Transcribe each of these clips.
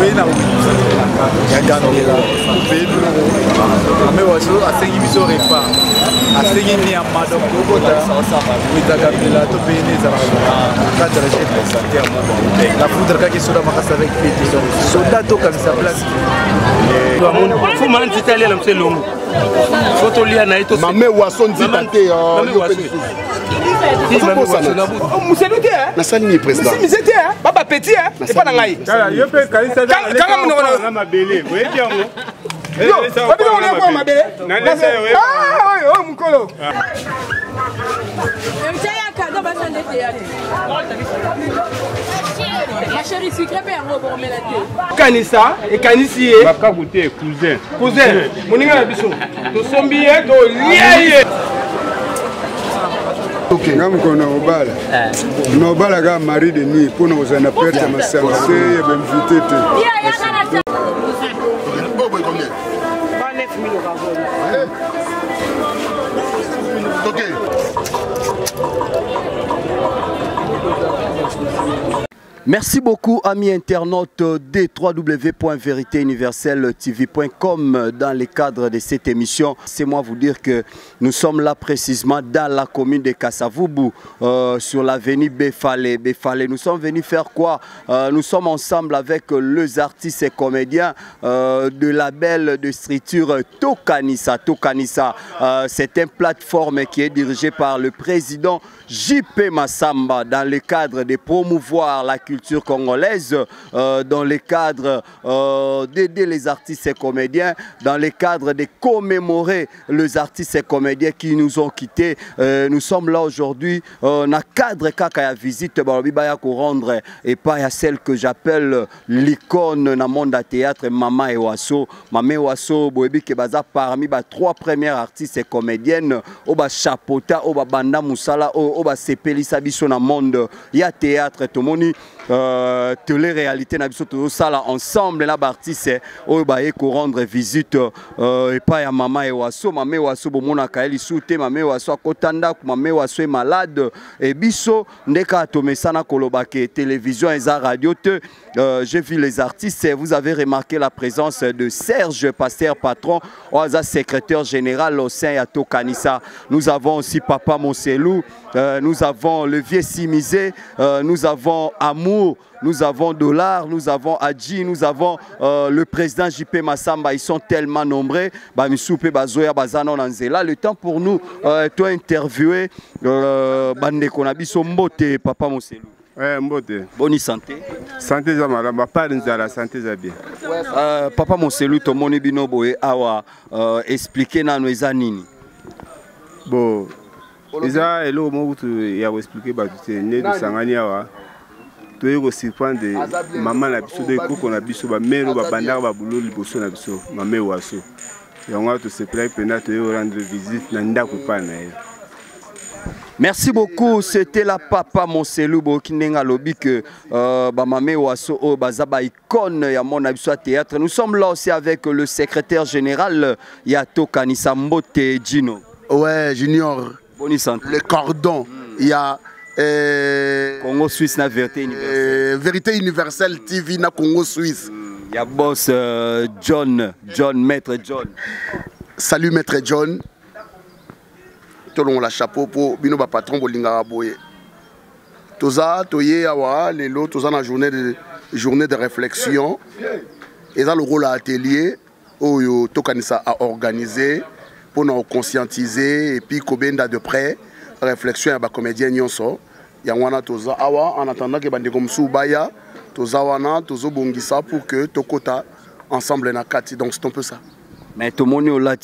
Oui, non. Il y a Gambela. Mais aussi, à 5 minutes au repas. À 5 minutes à Madame Bogota. Oui, à Gambela, tout pays n'est pas de la santé à mon la foudre qui est sur la masse avec pétition. Soldat comme sa place. Faut m'en Italien, c'est long. Faut te lire à Naïto. Ma mère Wasson dit tâté. La salle n'est président. Si c'était papa petit et pas dans l'aïe. Ma chérie sucrée peut en rebormer la tête. Kanissa et Kanissi. Baka goûter cousin. Cousin, mon ninga na biso. To sombi to lié. Ok, ngam kono obala. No obala ga mari de nuit pour nous en perte ma sœur, c'est ben vitete. Ok. Merci beaucoup amis internautes de www.véritéuniverselletv.com dans le cadre de cette émission. C'est moi vous dire que nous sommes là précisément dans la commune de Kasavubu, sur l'avenue Befale. Nous sommes venus faire quoi? Nous sommes ensemble avec les artistes et comédiens de label de structure Tokanissa. Tokanissa, c'est une plateforme qui est dirigée par le président JP Massamba dans le cadre de promouvoir la culture congolaise, dans le cadre d'aider les artistes et comédiens, dans le cadre de commémorer les artistes et comédiens qui nous ont quittés. Nous sommes là aujourd'hui dans le cadre de la visite pour rendre et pas à celle que j'appelle l'icône dans le monde du théâtre, Mama Ewaso. Mama Ewaso, parmi les 3 premières artistes et comédiennes, au Chapota, au Banda Moussala, au Sepelisa Biso dans le monde. Il y a théâtre, tout le monde. Télé-réalité na biso to sala ensemble na artiste oyo baye ko rendre visite et pas ya Mama Ewaso. Mama Ewaso bomona kaeli soute Mama Ewaso akotanda Mama Ewaso est malade et biso ndeka to mesana kolobake télévision et radio te. J'ai vu les artistes, vous avez remarqué la présence de Serge Pasteur Patron, secrétaire général au sein de Tokanissa. Nous avons aussi Papa Monselou, nous avons le vieux Simizé, nous avons Amour, nous avons Dollar, nous avons Adji, nous avons le président JP Massamba. Ils sont tellement nombreux. Le temps pour nous toi interviewer Bande Konabiso Mbote, Papa Monselou. Ouais, Mbote. Bonne santé. Santé Zamala, ma part de la santé Zabie. Papa Monselou, to moni bino boye awa expliquer na no ezanini. Bon, eza elo mo tu ya expliquer ba tu né de sangani awa. To yego surprendre maman na biso de ko na biso ba mero ba bandar ba bulo liboso na biso, Mama Ewaso. Yango to se plaît pena to yo rendre visite na ndako pa na ye. Merci beaucoup, c'était la Papa Monselou qui n'a lobby que Mama Ewaso o bazaba icône ya mon abiswa théâtre. Nous sommes là aussi avec le secrétaire général ya Tokanissa Mbote Gino. Ouais, Junior. Bonne santé. Le cordon, il y a Congo Suisse na Vérité Universelle. Vérité Universelle TV na Congo Suisse. Il y a boss John, Maître John. Salut Maître John. Tolong la chapeau pour bino ba patron bolinga boye. Toza toye awa lelo toza na journée de réflexion. Et dans le rôle à atelier où Tokanissa a organisé pour nous conscientiser et puis kobenda de près réflexion à ba comédien nyonso. Yangwana toza awa en attendant que bande comme soubaya toza wana tozo bongisa pour que tokota ensemble na kati, donc c'est un peu ça. Mais tout le monde est là,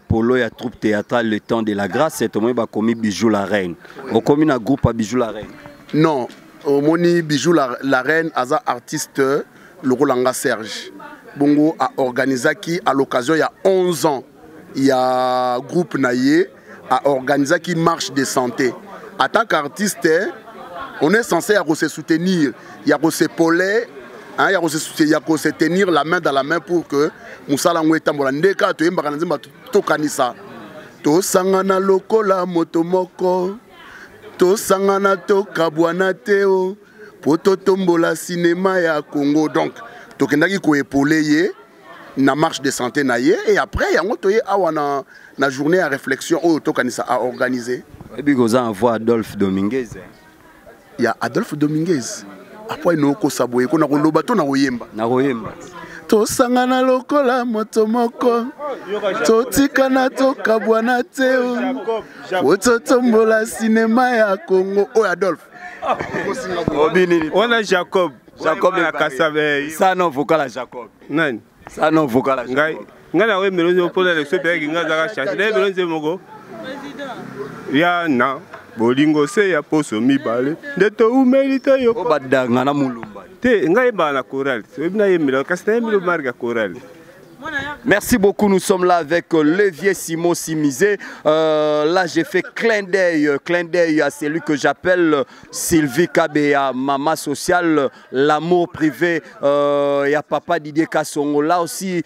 polo et troupe théâtrale le temps de la grâce, tout le monde a commis Bijou la Reine. Au commis un groupe à Bijou la Reine. Non, au moni Bijou la Reine, asa artiste le Rolanga Serge. Bongo a organisé qui à l'occasion il y a 11 ans, il y a groupe Naye a organisé qui marche de santé. En tant qu'artiste, on est censé se soutenir, il y a se épauler. Il y a se tenir la main dans la main pour que Moussala Ngwetambola Ndeka to yemba kanazimba Tokanissa. To sangana lokola motomoko. To sangana to kabwana teo. Poto tombola cinéma ya Congo. Donc tokendaki koépauler ye na marche de santé na ye et après yango toye awa na journée à réflexion oyo tokanisa a organiser. Et puis vous envoie Adolphe Dominguez. Il y a Adolphe Dominguez. Après nous ko saboye ko na ko loba to na koyemba. Na koyemba. To sangana lokola moto moko. To tikana to kabwana teo. Woto tombola cinéma ya Congo. Oh Adolphe. On a Jacob. Jacob na Kassabe. Ça non vocal à Jacob. Non. Ça non vocal à Jacob. Ngana we melonze pour l'élection pe nga za chasse. Les melonze moko. Ya na bolingo se ya poso mibale. Ndeto umelita yo. Obadanga na mulumba. Te ngai ba na chorale. So bina yemelo kasita yemelo marga chorale. Merci beaucoup, nous sommes là avec Levier Simon Simizé. Là j'ai fait clin d'œil à celui que j'appelle Sylvie Kabea, maman sociale, l'amour privé, et à papa Didier Kassongo. Là aussi,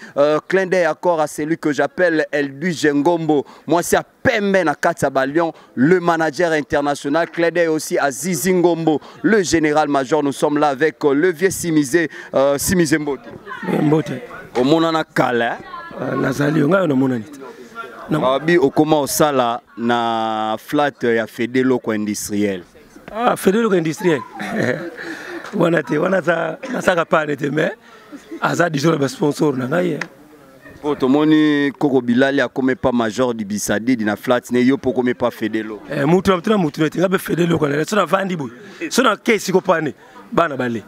clin d'œil encore à celui que j'appelle Eldu Jengombo. Moi c'est à Pembe na Katsabalion, le manager international. Clin d'œil aussi à Zizi Ngombo, le général-major. Nous sommes là avec Levier Simizé, Simizé Mbote. Mbote. Au monana kala nazali nga na monani abi okoma osala na flat ya Fedelo ko industriel. Ah Fedelo ko industriel wana za nasaka pane te mais aza disons le sponsor na ngai po tomoni Koko Bilali akome pas major di Bisadi na flat ne yo poko me pas Fedelo mutu te ngabe Fedelo ko na sona vandi boy sona kesi ko pane bana bale.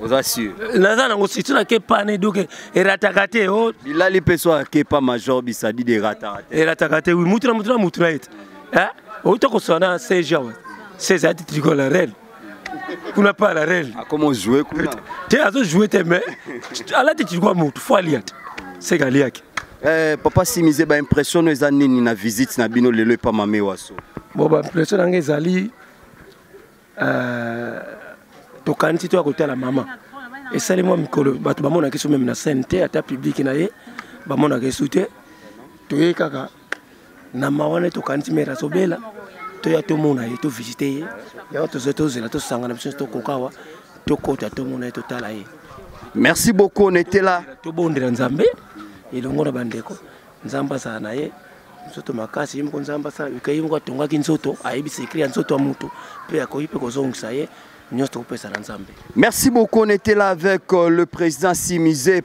Vous assure. Nazana aussi tu n'as que pané donc eratakate oh Bilali peso ke pas major Bisadi de ratakate. Eratakate oui mutu na it. Hein? O to ko sona CJ. C'est ça titre la reine. Kuna pas la reine. Comment jouer kuna? Tu as joué tes mains. Ala te titre mutu faut aliat. C'est galiaki. Papa Simizé ba impression eza nini na visite na bino lelo pa mame waso. Bon ba impression nga ezali tokanti to akote la maman et ça les moi mikolo bato bamona kiso même na santé ata public na ye bamona ke soute to ye kaka na mawana tokanti mera sobela to ya to mona ye to visiter ya to zeto zela to sanga na biso to kokawa to kota to mona to tala ye. Merci beaucoup, on était là to bondela nzambe ilongo na bandeko nzamba sana ye nzoto makasi yimko nzamba sa ukayimko tonga kinzoto aibi secret nzoto amuto pe akoyipe kozongisa ye. Merci beaucoup, on était là avec le président Simizé.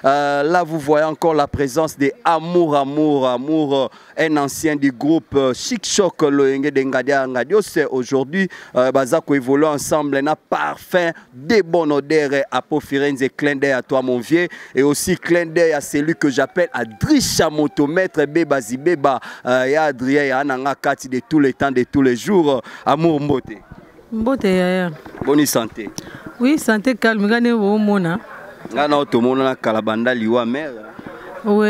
Là vous voyez encore la présence de Amour, un ancien du groupe Chic Choc, le Ngadia Ngadio. C'est aujourd'hui, Bazako évolue ensemble, un parfum, des bonnes odeurs à Pofirenze, clin d'œil à toi mon vieux, et aussi clin d'œil à celui que j'appelle Adrisha Motomètre, Beba Zibeba, et Adrien, et Ananga Kati de tous les temps, de tous les jours. Amour Mbote. Mbote yaya. Bonne santé. Oui, santé calme. Gane wo mona. Ngana otomona na kalabanda liwa mère. Oui,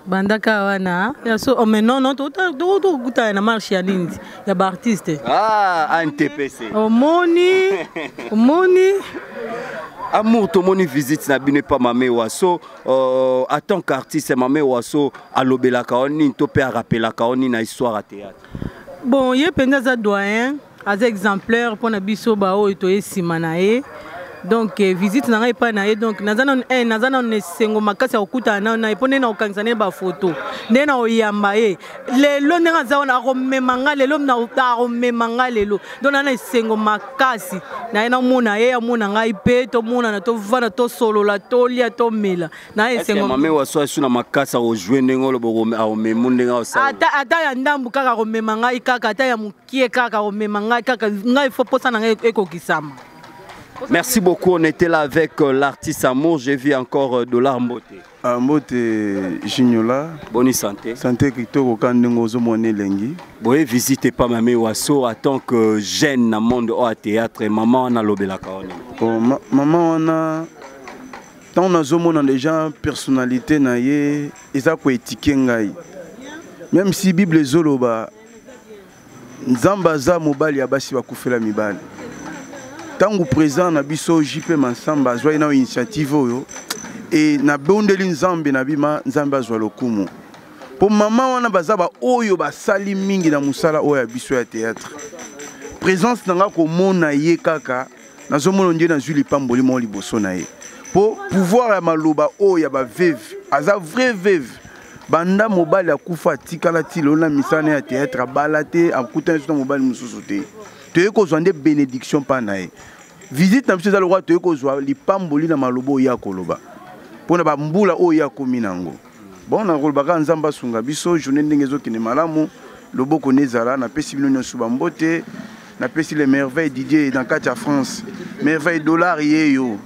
bandaka wana. Ya so mais non to kuta na marche ya lindi ya ba artiste. Ah, NTPC. Omoni. Amour tomoni visite na bine pa mame waso en tant qu'artiste mame waso alobela kaoni to pe rappela kaoni na histoire à théâtre. Bon, ye penda za doyen. As exemplaire pour na biso ba o to esimanae donc visite na ngai pa na ye donc nazana ne sengo makasi okuta na epone na okansane ba photo nde na oyamba ye lelo ndenga za na romemanga lelo na romemanga lelo donc na sengo makasi na na mona ye amona ngai pe to mona na to vana to solo la to lia to mela na sengo mame waso suna makasa o jouer ndengo lo bo a memunde nga sa ata ya ndambu kaka romemanga kaka ata ya mukie kaka romemanga kaka ngai faut posa na ngai ekokisama. Merci beaucoup, on était là avec l'artiste Amour, j'ai vu encore Dollar Mbote. Mbote Jignola. Bonne santé. Santé Kitoko Kandengo Zomone Lengi. Vous visitez pas Mamé Wasso en tant que jeune dans le monde au théâtre, maman on a l'obéla kaoni. Maman on a tant on a zomone des gens personnalité naie et ça quoi étiquer ngai. Même si Bible zoloba Nzambaza mobali abasi bakufela mibali. Tango présent na biso JP Mansamba azwa ina initiative oyo et na bondeli nzambe na bima nzambe azwa lokumu. Po mama wana bazaba oyo basali mingi na musala oyo ya biso ya théâtre. Présence nanga ko mona ye kaka nazomona ndiye nazwi lipamboli mo liboso na ye po pouvoir ya maloba o ya ba veuve aza vrai veuve banda mobali akufa tikala tilo na misana ya théâtre balate akuta nso mobali mususu te toye kozwa nde bénédiction pa na ye visite na biso za lokwa toye kozwa lipamboli na maloba ya koloba pona ba mbula o ya komi nango bon na kolbaka nzamba sunga biso journée ndenge ezokende malamu loboko nezala na pesi bino nyonso bambote na pesi les merveilles Didier dans kati ya France merveille dollar yeyo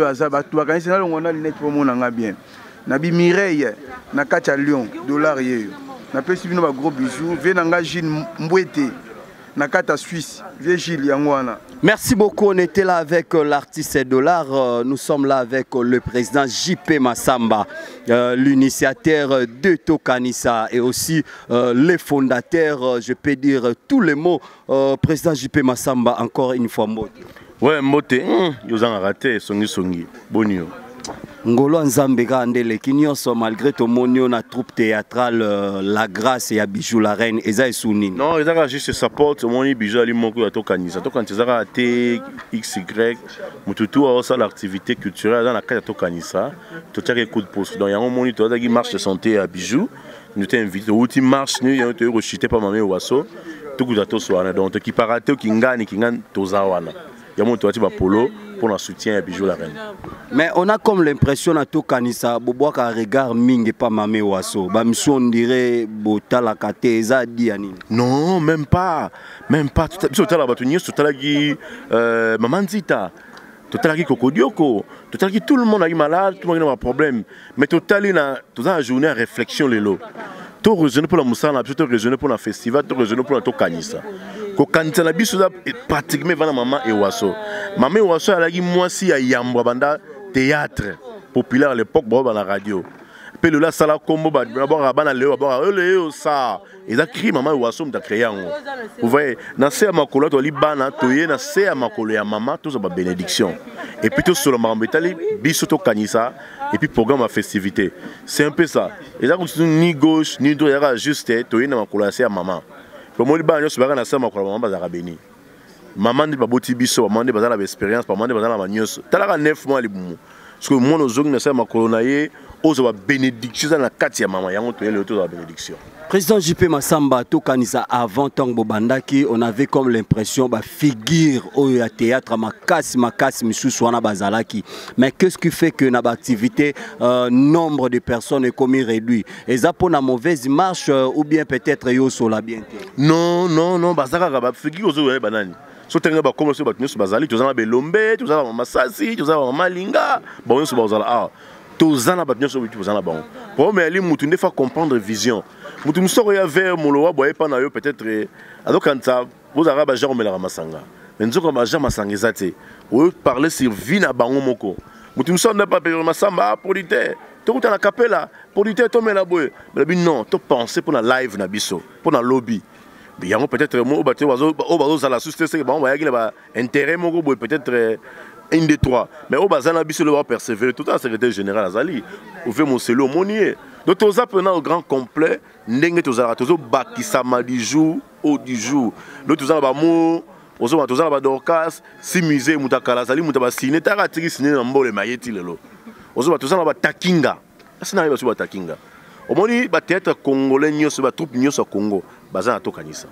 aza bato bakanisi na longo na lunette po mona nga bien na bi Mireille na kati ya Lyon dollar yeyo na pesi bino ba gros bisous vie na nga Gilles Mbwete na kati ya Suisse vie Gilles Yangwana. Merci beaucoup, on était là avec l'artiste Dollar, nous sommes là avec le président JP Massamba, l'initiateur de Tokanisa et aussi les fondateurs, je peux dire tous les mots. Président JP Massamba, encore une fois, Mote. Ouais, Mote, vous avez raté, songi, bonio. Ngolo Nzambe Gandele Kinyoso malgré ton monio na troupe théâtrale La Grâce et à Bijou la Reine eza esuni. Non, ils ont juste support moni Bijou ali moko ya Tokanisa. Tokanisa za T XY mututu a ça l'activité culturelle dans la carte Tokanisa. To tchake coup de pouce. Donc il y a un moni to qui marche de santé à Bijou. Nous t'invite au ultime marche nous y a te rechuté pas mamé waso. Tout coup d'ato soana donc qui paraté qui ngani tozawana. Il y a mon toati ba polo pour le soutien à Bijou la Reine. Mais on a comme l'impression à Tokanisa, Bobo ka regard ming et pas mamé waso. Ba mission on dirait botala kate za diani. Non, même pas. Tout à la batunio, tout à la qui mamanzita. Tout à la qui kokodioko. Tout à la qui tout le monde a eu malade, tout le monde a un problème. Mais tout à la toute la journée à réflexion les lots. Tout raisonner pour la moussana, tout raisonner pour la festival, tout raisonner pour la Tokanisa. Quand la biso pratiquement vana maman et waso. Maman et waso elle a dit moi si à Yamba banda théâtre populaire à l'époque bon dans la radio. Puis le là sala combo d'abord abana leo d'abord leo ça. Ils a créé maman et waso m'a créé en. Vous voyez, na c'est makolo to libana toye na c'est makolo ya maman tout ça ba bénédiction. Et puis tout sur le mambetali biso to kanisa et puis programme à festivité. C'est un peu ça. Ils a ni gauche ni droite juste toye na makolo c'est à maman. Pour moi, les gens qui sont en béni. Maman de baboti biso, maman de bazala l'expérience, maman de bazala manios. T'as 9 mois les boumou. Parce que moi nos ognes ça ma colonaye, aux bénédiction dans la quartier maman, y a monté le tour de la bénédiction. Président JP Massamba Tokanisa avant Tango Bandaki, on avait comme l'impression bah figure au théâtre makasi misuswana bazalaki. Mais qu'est-ce qui fait que notre activité nombre de personnes est comme réduit? Et ça pour la mauvaise marche ou bien peut-être yo sur la bien? Non, bazalaka ba figure aux banani. Sotenga ba comme so batinu bazali, tu zana belombe, tu zana masasi, tu zana malinga, bon so bazala ah. Tozana batinu so tu zana bon. Pour mais ali mutu ne fa comprendre vision. Mutu musoro ya vers molowa boye pa na yo peut-être alors quand ça vous araba genre me la ramasanga. Mais nzoko ba genre masanga ezate. Ou parler sur vie na bango moko. Mutu musoro na pas payer masamba producteur. To kuta na capella, producteur to me la boye. Mais non, to penser pour la live na biso, pour la lobby. Il y a peut-être mo baté wazo o bazo za la société c'est bon ba ya intérêt moko boye peut-être une des trois. Mais au bazana biso le va persévérer tout en secrétaire général Azali. Ou fait mon selo monier. Donc tous apprenants au grand complet ndenge tozala tozo bakisa madi jour au du jour. Donc tous ba mo ozo tous ba dorcas si musée mutakala Azali mutaba ciné tara tiki ciné na mbole mayeti lelo. Ozo tous ba takinga. Asina ba ba takinga. Omoni ba théâtre congolais nyoso ba troupe nyoso Congo bazana Tokanisa.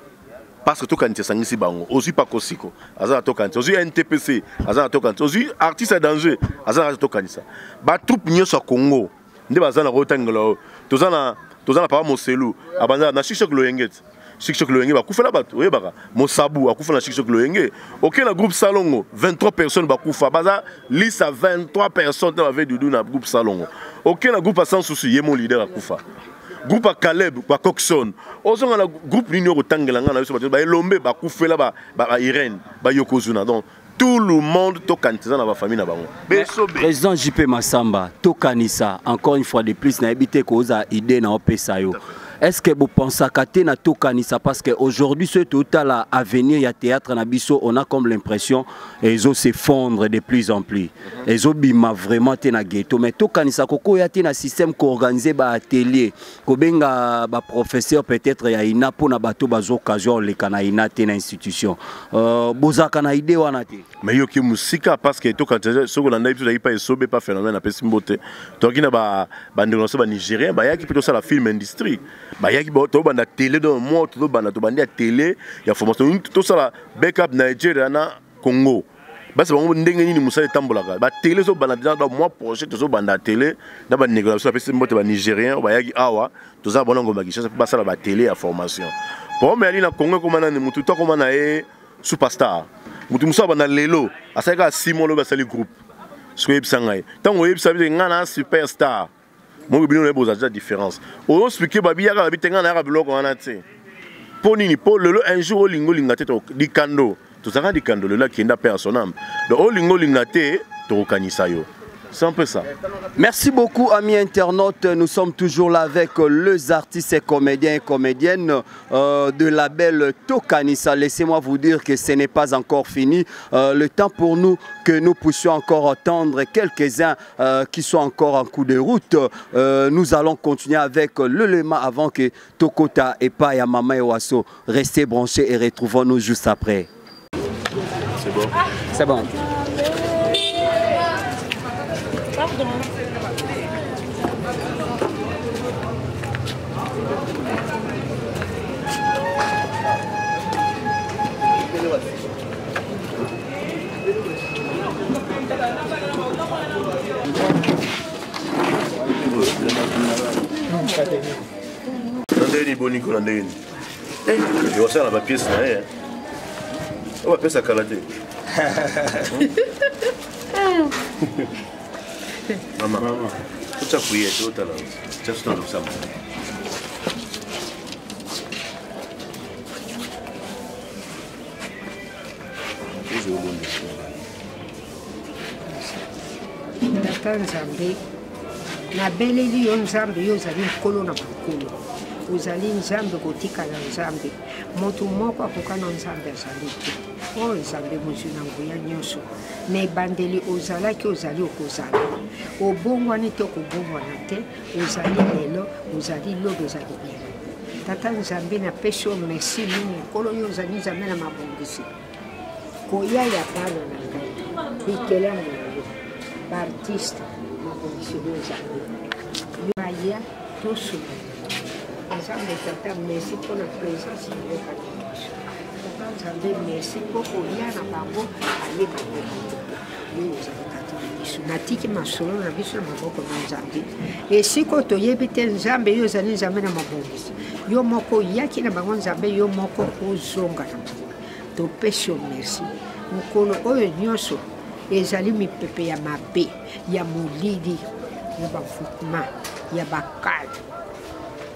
Parce que Tokanisa sangisi bango, aussi pas Kosiko, azana Tokanisa, aussi NTPC, azana Tokanisa, aussi artiste à danger, azana Tokanisa. Ba troupe nyoso Congo, nde bazana rotangolo, tozana pa Moselu, abanda na Shikshok Loyenget. Shikshok Loyenge ba kufa la bato, oyebaka. Mosabu akufa na Shikshok Loyenge. OK na groupe Salongo, 23 personnes ba kufa, baza liste à 23 personnes dans avec Doudou na groupe Salongo. OK na groupe sans souci, yé mon leader akufa. Groupe à Caleb, à Coxon. Aussi, on a groupe l'Union au Tangelanga, ba Elombe, ba Koufela, ba Irène, ba Yokozuna. Donc, tout le monde Tokanisa dans la famille. Président JP Massamba, Tokanisa, encore une fois de plus, n'a habité cause à idée na Opesayo. est-ce que vous pensez que na tokanisa parce que aujourd'hui ce total à avenir il y a théâtre na biso on a comme l'impression ils ont s'effondre de plus en plus ils ont bima vraiment te na ghetto mais tokanisa koko ya te na système ko organiser ba atelier ko benga ba professeur peut-être ya ina pour na bato bazo occasion le kana ina te na institution bozaka na idée wana te mais yo ki musika parce que tokanisa soko na ndai biso pas esobe pas phénomène na pesi mbote to ki na ba ndonso ba nigérien ba ya ki plutôt ça la film industrie ba ya ki to banda télé dans moi to banda to banda télé ya formation tout ça la backup Nigeria na Congo ba c'est bon ndenge ni musala tambolaka ba télé so banda dans mois projet to so banda télé na ba négociation pesi mbote ba nigérien ba ya ki awa to za bonango ba kisha ba sala ba télé ya formation pour mais ali na Congo comme na mutu to comme na e superstar mutu musa banda lelo asaka Simon lo ba sali groupe so yebsangai tango yebsabi ngana superstar moi bino ne boza différence on expliquer babi ya babi tenga na biloko wana te ponini po lelo un jour olingo lingate to dikando to saka dikando lelo kienda personnam donc olingo lingate to kanisa yo. C'est un peu ça. Merci beaucoup, amis internautes. Nous sommes toujours là avec les artistes et comédiens et comédiennes de la belle Tokanisa. Laissez-moi vous dire que ce n'est pas encore fini. Le temps pour nous que nous puissions encore entendre quelques-uns qui sont encore en coup de route. Nous allons continuer avec le lema avant que Tokota et Paya Mama et Wasso. Restez branchés et retrouvons-nous juste après. C'est bon. C'est bon. Pardon. Nandeni boniko nandeni. Yo ça la pièce là hein. On va faire ça kalaté. Maman, tu as prié tout à l'heure. Tu as tout ça. Tata Nzambe, na beleli yo Nzambe yo zali nkolo na makolo. Ozali Nzambe kotika na Nzambe. Moto moko akoka na Nzambe azali te. Oh Nzambe mozu na nguya nyonso. Na ebandeli ozalaki ozali okozala. Obongwani te okobongwana te. Ozali lelo, ozali lobe ozali lelo. Tata Nzambe na pesi yo merci mingi. Nkolo yo ozali Nzambe na mabongisi. Koya ya bana na ngai. Bikela mwana. Artiste, mabongisi yo Nzambe. Yo aya tosu. Nzambe tata merci pour la présence de votre Nzambe merci pour koya na bango aye bango. Natiki masolo na biso na maboko na Nzambe. Esiko toyebi te Nzambe yo zali Nzambe na mabongisi. Yo moko yaki na bango Nzambe yo moko ozonga na bango. Topesi yo merci. Mokolo oyo nyonso ezali mipepe ya mabe ya molidi ya bafutuma ya bakala.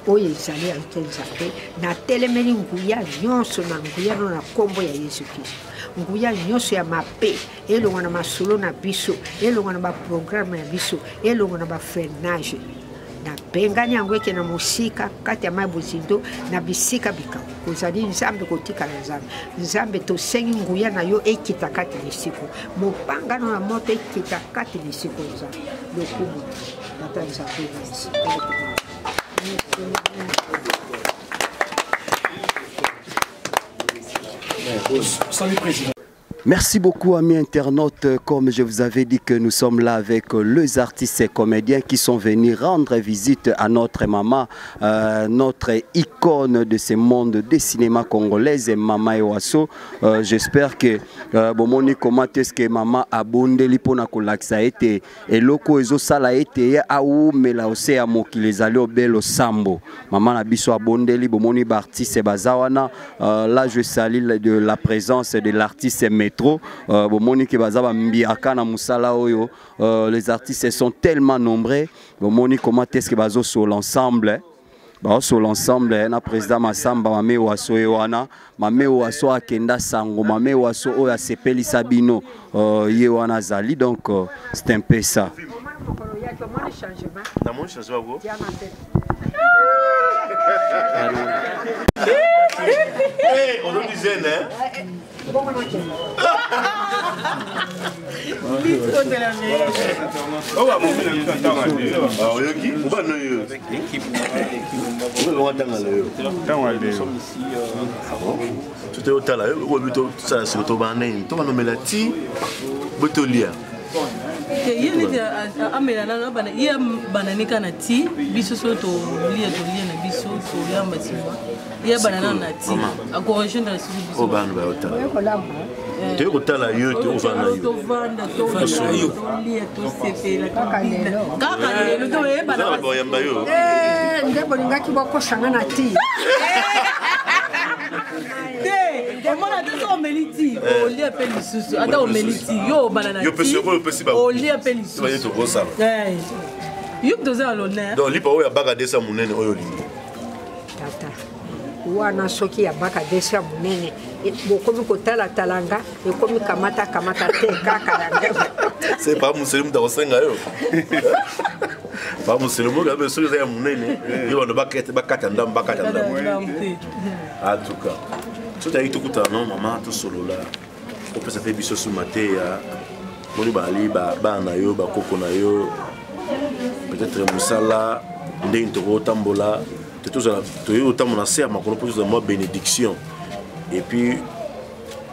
Oye ezali ante Nzambe na telemeli nguya nyonso na nguya na kombo ya Yesu Kristo. Nguya nyonso ya mabe elongo na masolo na biso elongo na ba programme ya biso elongo na ba freinage na bengani yango eke na musika kati ya mai bozindo na bisika bikaw kozali Nzambe kotika na Nzambe. Nzambe tosengi nguya na yo ekita kati lisiko mopangano na moto ekita kati lisiko Nzambe lokumu tata Nzambe merci. Salut président. Merci beaucoup, amis internautes. Comme je vous avais dit que nous sommes là avec les artistes et comédiens qui sont venus rendre visite à notre maman, notre icône de ce monde des cinémas congolais, Mama Wasso. J'espère que bomoni comment est-ce que maman a bondeli pour na kolaksa été et loko ezo sala été a ou mela osea moki les allé au bel sambo. Maman na biso a bondeli bomoni ba artiste bazawana. Là je salue de la présence de l'artiste Métro. Bomoni bazaba mbiaka na musala oyo. Les artistes sont tellement nombreux. Bomoni comment est-ce que bazo sur l'ensemble. Sur l'ensemble, na président Massamba Mame Wasso ewana, Mame Wasso akenda sango, Mame Wasso oya sepeli sabino yewana zali, donc c'est un peu ça. On dit zen, hein? Tu kotala yo te ovana yo. Ndebo lingaki bakosanga na ti. Mona te omeliti, olia pe lisusu, ata omeliti, yo banana ti. Yo pesi ko pesi ba. Olia pe lisusu. Ba yeto ko sala. Yo doze à l'honneur. Donc lipa oya baka desa munene oyo lingo. Tata. Wana soki ya baka desa munene. Bokomi kotala talanga, ekomi kamata te kaka yanga. C'est pas muslim da osenga yo. Ba muslim ga be soki ya munene, yo ndo bakata ndam. En tout cas. Tout a été tout non maman tout solo là. On peut ça faire biso sous maté ya. Moni ba ali ba na yo ba koko na yo. Peut-être musala ndé ntoko tambola. Tout ça to yo tamona ser ma kono pour moi bénédiction. Et puis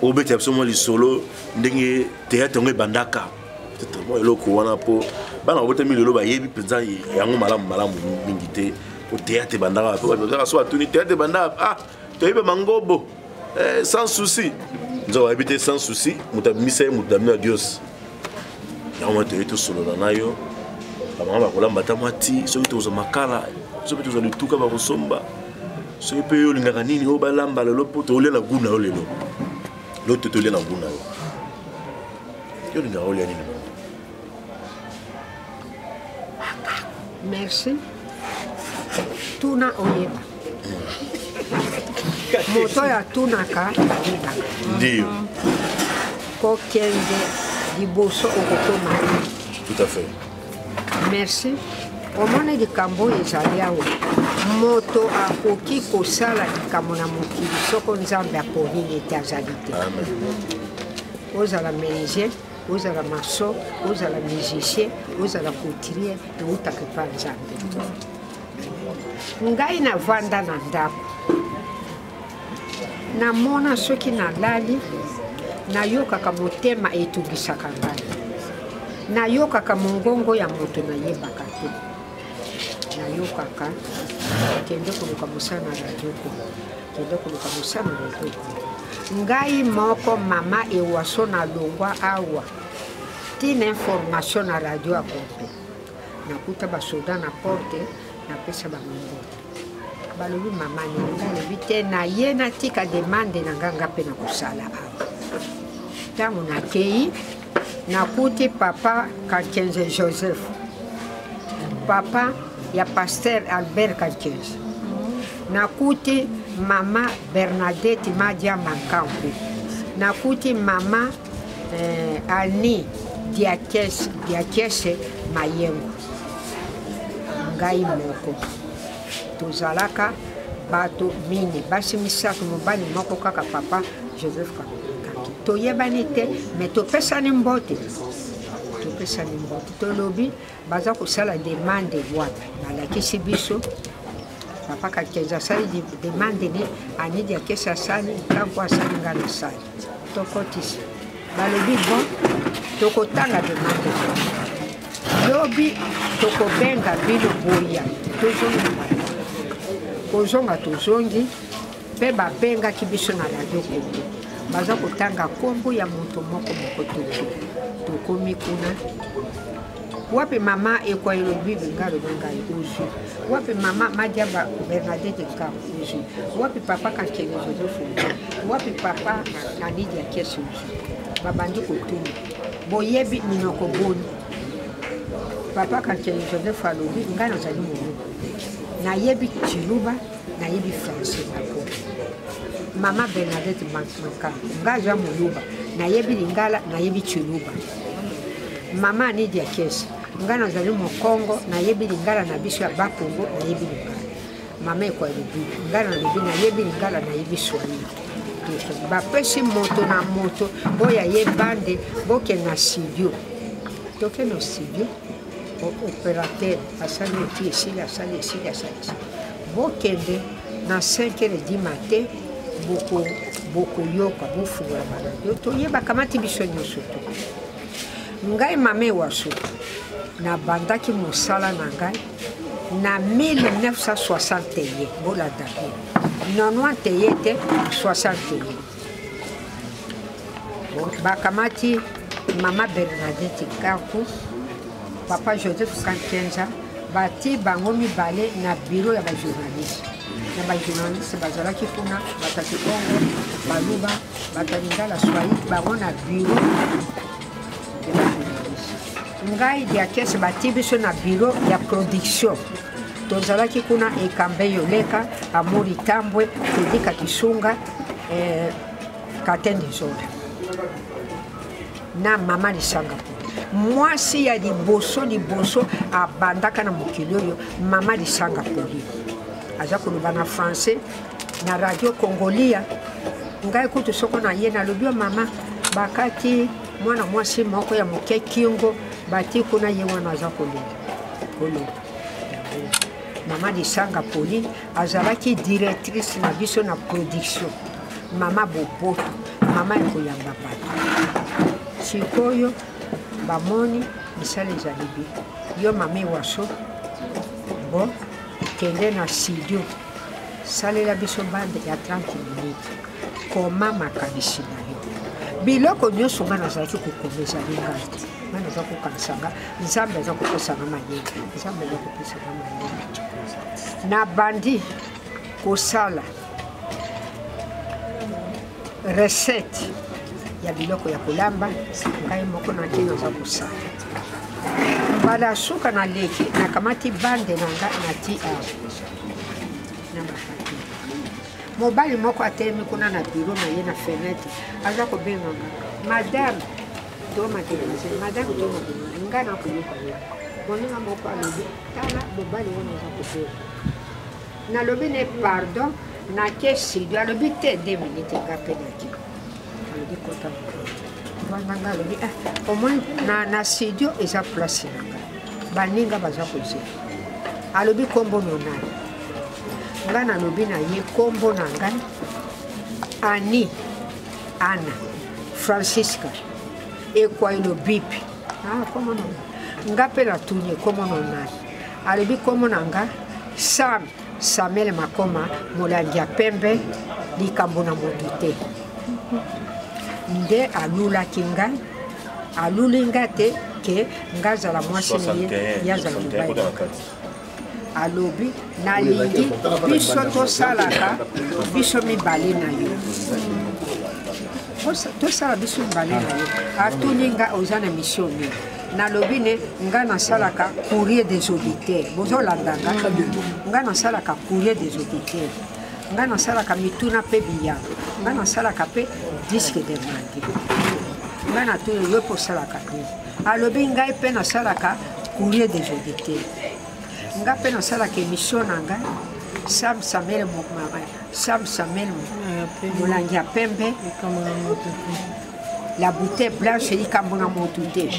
au bet absolument les solo ndenge théâtre ngé bandaka. Peut-être moi eloko wana po bana obota mi lelo ba yebi penza yango malamu mingité au théâtre bandaka po ba so atuni théâtre bandaka ah to yebe mangobo sans souci. Nous avons habité sans souci, nous avons mis à Dios. Nous avons été tous solo dans nayo. Nous avons été mati, ceux qui ont makala, ceux qui ont tout comme somba. Ceux qui ont les ganini au balamba le lopo to la guna o lelo. L'autre to la guna. Yo linga o leni. Merci. Tuna oyeba. Moto ya tunaka ndio ko kende liboso okotoma. Tout à fait. Merci. Omone likambo ezali awa moto akoki kosala likambo na mokili soko nzambe aponini ete azali te. Ozala menuisier, ozala maçon, ozala musicien, ozala couturier, eutaka epa nzambe. Ngai navanda na ndako namona soki nalali nayokaka motema etungisaka ngai nayokaka mongongo ya moto nayebaka te nayokaka kende koluka mosala na radio kende koluka mosala na radio ngai moko mama ewaso na longwa awa tina information na radio akope nakuta basoda na porte napesa bamongo balobi mama ni vite na ye na tika demande na nganga pe na kusala awa tango na kei nakuti papa Kalkenze Joseph papa ya pasteur Albert Kalkenze nakuti mama Bernadette Madia Mankampe nakuti mama Ani Diakese Mayengo ngai moko tozalaka bato mine basi misato mobali moko kaka papa Joseph Kaki toyebani te me topesani mbote tolobi baza kosala demande wapi balakisi biso papa Kalkenze asali demande ni anidi akesi asali ntango asali nga na sali tokotisi balobi bon tokotanga demande lobi tokobenga bino boya kozonga tozongi mpe babengaki biso na radio Kongo baza kotanga kombo ya moto moko tokomi kuna wapi mama ekwa elobi ngalo ngai uzwi wapi mama Madia Bernadette Nka uzwi wapi papa Kalkenze Joseph wapi papa Anidi Akesi uzwi babandi kotuna boyebi minoko boni papa Kalkenze Joseph alobi ngai nazali moluba nayebi Chiluba nayebi français nako mama Bernadette Manka ngai za moluba nayebi Lingala nayebi Chiluba mama Anidi Akesi ngai nazali mokongo nayebi Lingala na biso ya bakongo nayebi Lingala mama ekwa elobi nga nalobi nayebi lingala nayebi swahili bapesi moto na moto oyo ayebande bokende na studio tokende na studio opérateur asali eti esili asali esili asali bokende na 5h du matin bokoyoka bofungola baradio toyebaka mati biso nyonso to ngai mama ewaso nabandaki mosala na ngai na 1961 bolanda bien 91 te 61 bakamati mama Bernadette Kaku papa Joseph Kankenza bati bango mibale na bureau ya bajournaliste na bajournaliste bazalaki kuna bataki bongo baluba batalingala swahili bango na bureau ya bajournaliste ngai diakese bati biso na bureau ya production tozalaki kuna ekambe yoleka amuri tambwe tedika kisunga katende zora na mama lisanga mwasi ya liboso abandaka na mokili oyo mama lisanga poli aza koloba na français na radio congolia ngai kutu soko na ye nalobi mama bakati mwana mwasi moko ya moke kingo bati kuna ye wana aza koloba mama lisanga poli azalaki directrice na biso na production mama bopoto mama ekoyamba bato sikoyo bamoni misala ezali bi yo mama ewaso bo kende na studio salela biso bande ya 30 minutes koma makanisi na yo biloko nyonso nga nazalaki kokoma ezali ngai te nga naza kokanisanga nzambe aza kopesanga mayele nzambe aza kopesanga mayele na bandi kosala recette ya biloko ya kolamba ngai moko na kino za kosala mbala suka na leki nakamati bande na nga nati awa na bafati mobali moko atelemi kuna na biro na ye na fenêtre aza kobenganga madame madame nga na koyoka moninga moko alobi tala mobali wana aza kobenga nalobi ne pardon nake studio alobi te 2 minutes nga mpe naki alobi kota vanga alobi au moins na studio eza place na nga baninga baza kozela alobi kombo nonani nga nalobi na ye kombo na ngai ani ana francisca ekwa elobipi kombo nonani nga mpe natuni kombo nonani alobi kombo na nga sam Samuel Makoma molangi ya pembe likambo na moto te nde alulaki ngai aluli ngai te ke nga zala mwasi na ye yazala mobali alobi nalingi biso tosalaka biso mibale na yo tosala biso mibale na yo atuni nga oza na mission nini nalobi ne nga nasalaka courrier des auditeurs bozolanda nga nasalaka courrier des auditeurs nga nasalaka mituna mpe biyano nga nasalaka mpe disque de mandi nga natuni yo posalaka nini alobi ngai mpe nasalaka courrier des auditeurs nga mpe nasalaka émission na ngai Sam Samuel molangi ya pembe la bouteille blanche likambo na motu te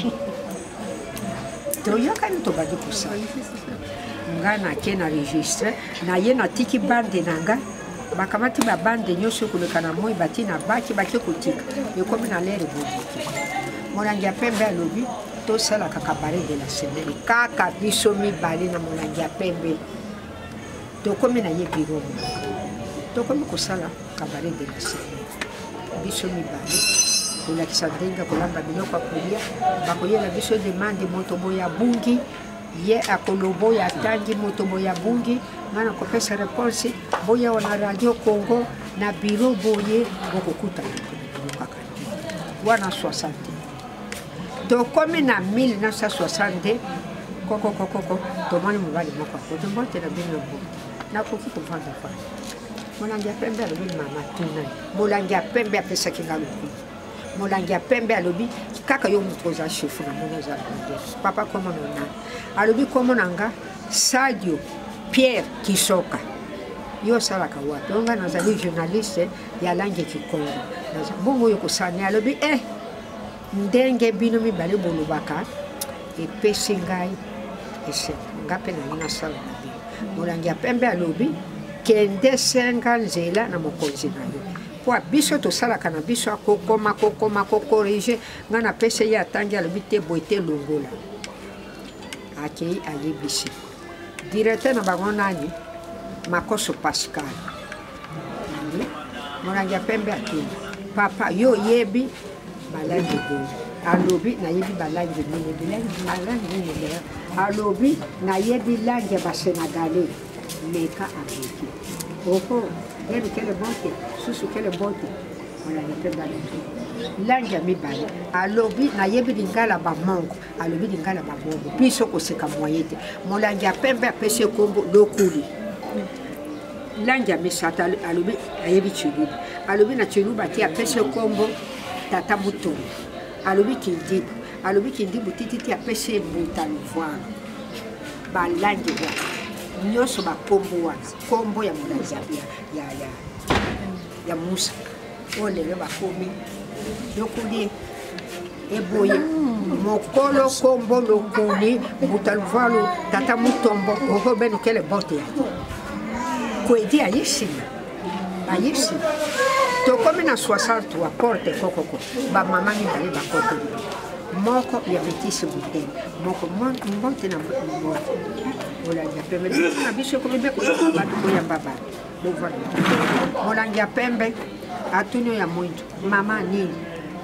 toyokani tobandi kosala nga nake na registre na ye natiki bande na nga bakamati babande nyonso koleka na moi bati na baki kotika ekomi na lere bobiki molangi ya pembe alobi tosalaka cabaret de la semaine kaka biso mibale na molangi ya pembe tokomi na ye biro tokomi kosala cabaret de la semaine biso mibale kolakisa ndenge kolamba biloko ya kolia bakoyela biso demande moto boya bungi ye akolobo ya tangi moto boya bungi nga nakopesa réponse boya wana radio Congo na biro boye bokokuta wana 60 tokomi na 1960 koko tomoni mobali moko akotombote na bino bo nakoki kovanda fa molangi ya pembe alobi mama tunai molangi ya pembe apesaki nga lokulu molangi ya pembe alobi kaka yo moto oza chefu na mona oza papa komo nonani alobi komo na nga Sadio Pierre Kisoka yo salaka wapi onga nazali journaliste ya langue Kikongo bongo yo kosani alobi ndenge bino mibale bolobaka epesi ngai ese ngape na nina sala na bino molangi ya pembe alobi kende senga nzela na mokonzi na yo po biso tosalaka na biso akokoma kokorige nga na pese ye atangi alobi te boye te longola akei ayebisi directeur na bango nani Makoso Pascal molangi ya pembe akei papa yo yebi balangi boye alobi nayebi balangi nini balangi nini alobi nayebi langi ya basenegalais meka abeki oko eri kele bote susu kele bote molangi ya pembe alobi langi ya mibale alobi nayebi lingala bamongo alobi lingala bamongo biso koseka moye te molangi ya pembe apesi kombo lokuli langi ya misato alobi ayebi chiluba alobi na chiluba ti apesi kombo tata mutongo alobi kindibu tititi apesi buta luvwano balangi wana nyonso bakombo wana kombo ya molangi ya musa oyo lelo bakomi lokuli eboye mokolo kombo lokuli buta luvwano tata mutombo oko beno kele bote ya kwedi ayesima tokomi na 63 porte kokoko bamama mibale bakote moko ya betisi butene moko mbote na mbote molangi ya pembe na biso komi beko bato koyamba bato bovana molangi ya pembe atunio ya mwindo mama nini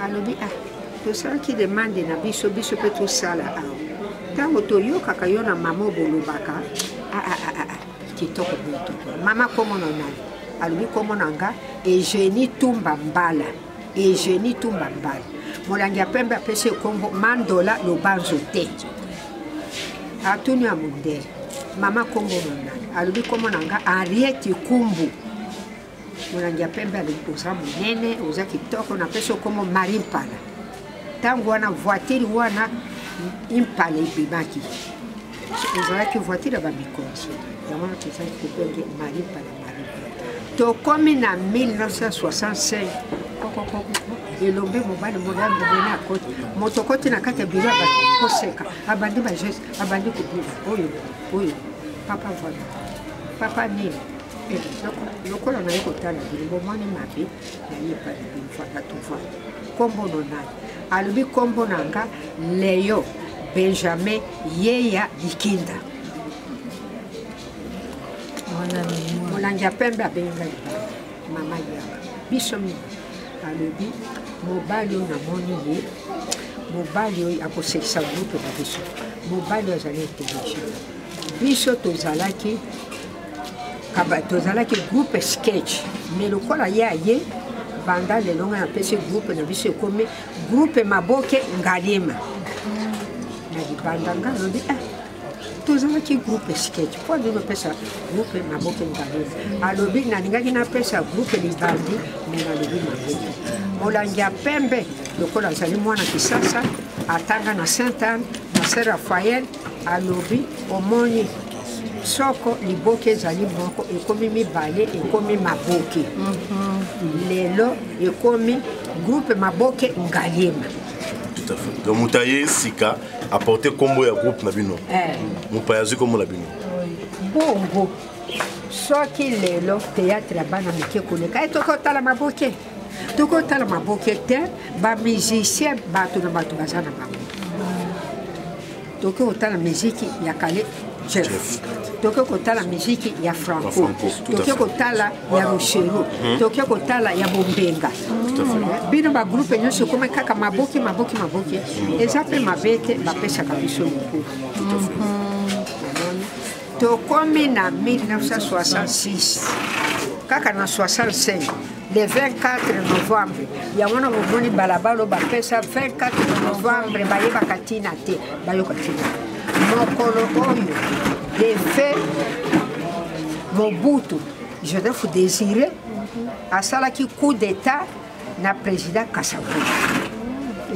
alobi tosalaki demande na biso mpe tosala awa ntango toyokaka yo na mama bolobaka kitoko boto mama komona nani alobi komona nga Eugénie Tumba Mbala molangi ya pembe apesi kombo Mandola Lobanzo te atuni ya mundele mama kombo nani alobi komona nga Henriette Kumbu molangi ya pembe alobi oza monene oza kitoko napesi kombo Marie Mpala ntango wana voiture wana impala ebimaki ezalaki voiture ya bamikonzi yango tozali kopenge Marie Mpala tokomi na 1965 elombe mobali molambi mena akoti moto koti na kati ya biro bakoseka abandi bageste abandi kobila oyo papa voilà papa nini lokola naye kotala bino bomoni mabe nayebali bino batuvana kombo nonani alobi kombo nanga Leo Benjamin Yeya Bikinda molangi ya pembe abenga libala mama yaka biso mina alobi mobali oyo namoni ye mobali oyo akosekisa groupe na biso mobali oyo azali intelligent biso tozalaki groupe sketch me lokola ye aye banda lelo nga napesi groupe na biso ekomi groupe Maboke Ngalema na libanda nga alobi tozalaki groupe sketch po nde napesa groupe Maboke Ngalema alobi nalingaki napesa groupe libandi me nalobi Maboke molangi ya pembe lokola azali mwana Kisasa atanga na Sainte Anne na Saint Raphaël alobi omoni soko liboke ezali moko ekomi mibale ekomi Maboke lelo ekomi groupe Maboke Ngalema. Tout à fait. Donc Moutaye Sika apporté combo ya groupe na bino. Mopayazi comme la bino. Bongo. Soki lelo théâtre ya bana mike koleka tokotala Maboke. Tokotala Maboke te ba musicien bato na bato bazana bango. Tokotala musique ya kale Jeff. Toke kotala muziki ya Franco, toke kotala ya Rochero, toke kotala ya Bombenga. Bino ba groupe nyonso koma kaka Maboke eza pe mabete bapesa kabiso moko. Tokomi na 1966 kaka na 65 le 24 novembre yango na moboni balabalo bapesa 24 novembre bayeba tina te bayoka tina mokolo oyo de fait Mobutu Joseph Désiré asalaki coup d'état na président Kasavubu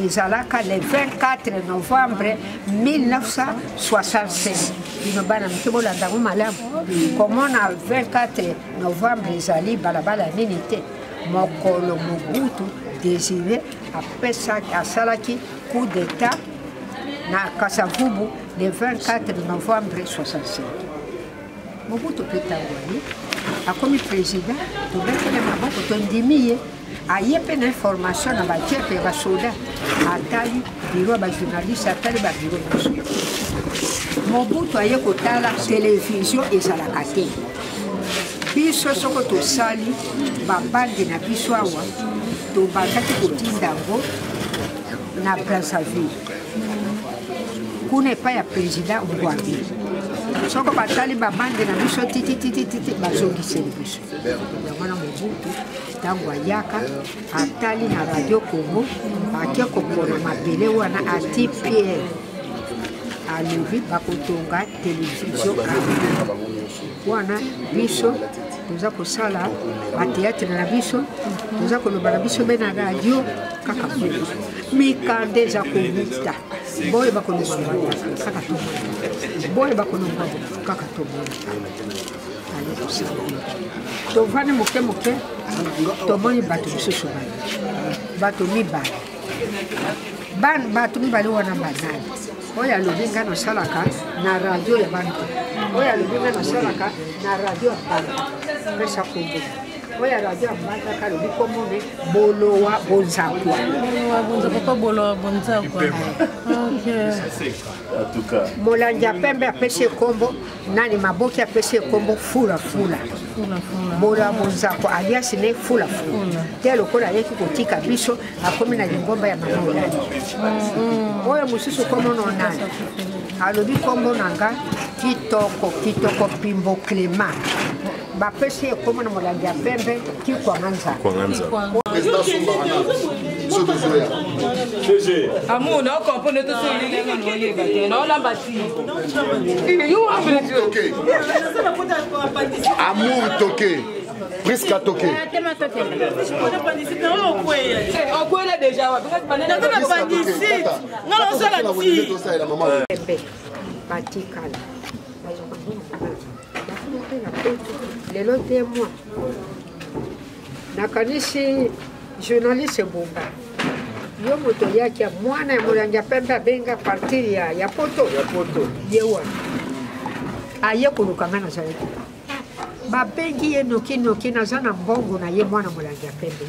ezalaka le 24 novembre 1965 bino bana mike bolandango malamu komona 24 novembre ezali balabala nini te mokolo Mobutu Désiré asalaki coup d'état na Kasavubu le 24 novembre 65 Mobutu mpe ntango ali akomi président tobetele maboko tondimi ye aye mpe na information na bajepe ya basoda atali biro ya bajournaliste atali babiro nyonso Mobutu aye kotala televizio ezalaka te biso soko tosali babandi na biso awa tobandaki kotinda yango na Brazzaville kuna epai ya président Ngwami soko batali babandi na biso tititititi bazongiseli biso yango na Mobutu ntango ayaka atali na radio Congo ake kopona mabele wana ati Pierre alobi bakotonga televizio wana biso toza kosala bateatre na biso toza koloba na biso mpe na radio kaka bongo mikanda eza kobuta boye bakoloba kaka tomona boye bakoloba kaka tomona ale kosala tovandi moke moke tomoni bato mosusu bato mibale bato mibale wana banani oyo alobi nga nasalaka na radio ya bantu oyo alobi nga nasalaka na radio ya bantu pesa Kongo oyo radio ya bantu kalobi komone bolowa bonzakwa papa bolowa bonzakwa molangi ya pembe apesi ekombo nani maboki apesi ekombo fulafula bolowa bonzakwa alias ne fulafula te lokola ayeki kotika biso akomi na lingomba ya mama olani oyo mosusu kombo nonani alobi kombo nanga kitoko Pimbo Clément bapesi ekombo na molangi ya pembe kikwanga nzaka Amour, on comprend tout ça. Amour toqué. Presque toqué. Lelo témoin nakanisi journaliste Bomba yo moto yaki ya mwana ya molangi ya pembe abenga partir ya poto yewa aye kolukanga na zaleki babengi ye noki naza na mbongo na ye mwana molangi ya pembe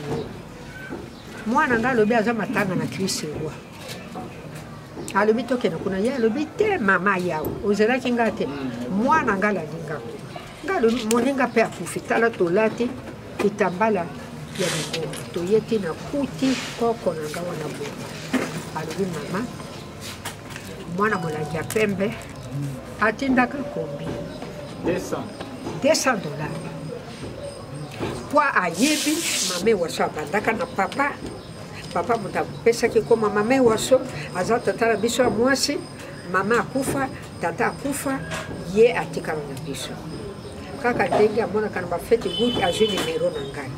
mwana nga alobi aza matanga na Kristo ewa alobi tokena kuna ye alobi te mama yawo ozelaki nga te mwana nga lalinga nga alobi moninga mpe akufi tala tolati kitambala ya migongo toyeti na kuti koko na nga wana bongo alobi mama mwana molangi ya pembe atindaka kombi $200 po ayebi mame waso abandaka na papa moto apesaki koma mame waso aza tata na biso ya mwasi mama akufa tata akufa ye atikala na biso kaka ndenge amonaka na bafeti gudi azwi nimero na ngai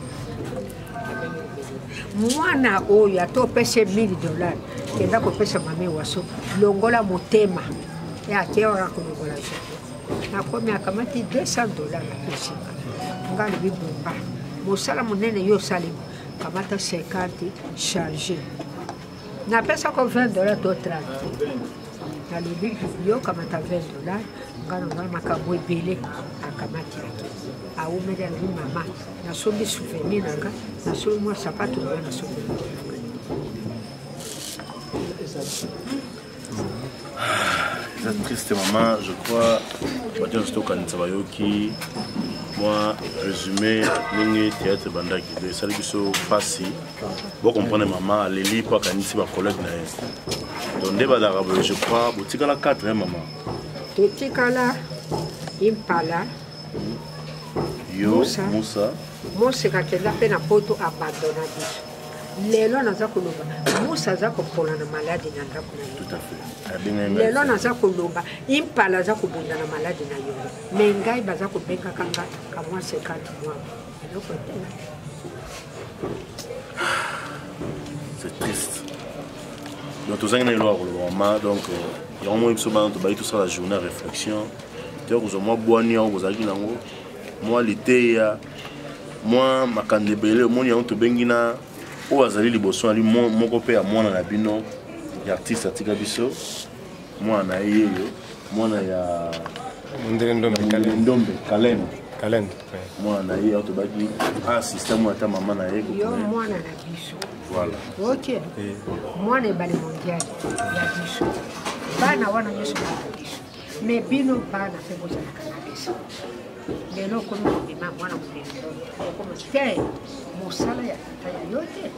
mwana oyo atopesa $1000 kenda kopesa mame waso longola motema yakeora kolongola zo nakomi akamati $200 apesinga nga lobi Bomba mosala monene yo osalema kamata 50 charge napesako $20 to 30 nalobi yo kamata $20 nga nozala makambo ebele akamati yake aumeli alobi mama nasombi souvenir nanga nasombi mwa sapato nanga nasombi C'est triste maman, je crois. Moi, résumé, ningi théâtre banda qui veut ça biso passi. Vous comprenez maman, les lits pas quand ici ma collègue na. Donc débat d'arabe, je crois, botika la 4 maman. Botika la impala. Yo Moussa. Moussa kakenda pe na poto abandona biso. Lelo naza koloba Moussa aza kopola na maladi na ndako na yo. Tout à fait. Lelo naza koloba impala aza kobunda na maladi na yo. Me ngai baza kobenga kanga ka mwa 50 mois. C'est triste. Donc tout ça il est là le moment donc il y a un moment où on va tout ça la journée réflexion. Donc moi boani on vous a dit nango moi l'été ya moi makandebele moi y a un to bengina o azali liboso ali mon copé à moi na bino ya artiste atika biso moi na yeyo moi na ya Ndombe Kalendo moi na yeyo to baki ah système moi ta maman na yeyo yo moi na biso voilà ok moi na bali mondial ya biso bana wana yeso na biso mais bino bana fe boza na kanabisa lelo kono bima mwana mwenendo kono te mosala ya tata yote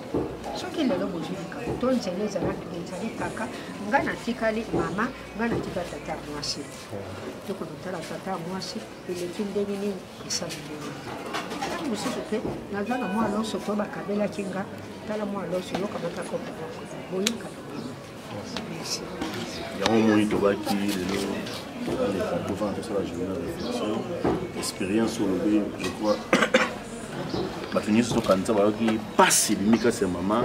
soki lelo bozwika tonzeleza na tuzali kaka ngana tikali mama ngana tika tata mwasi toko notala tata mwasi ile kindeni ni isabu ni musiku pe nazana mwa loso to bakabela kinga tala mwa loso yoka batako boyaka merci ya un moment to baki lelo les composants de la journée de réflexion expérience sur le je crois batenir sur kanza ba ki passe limika c'est maman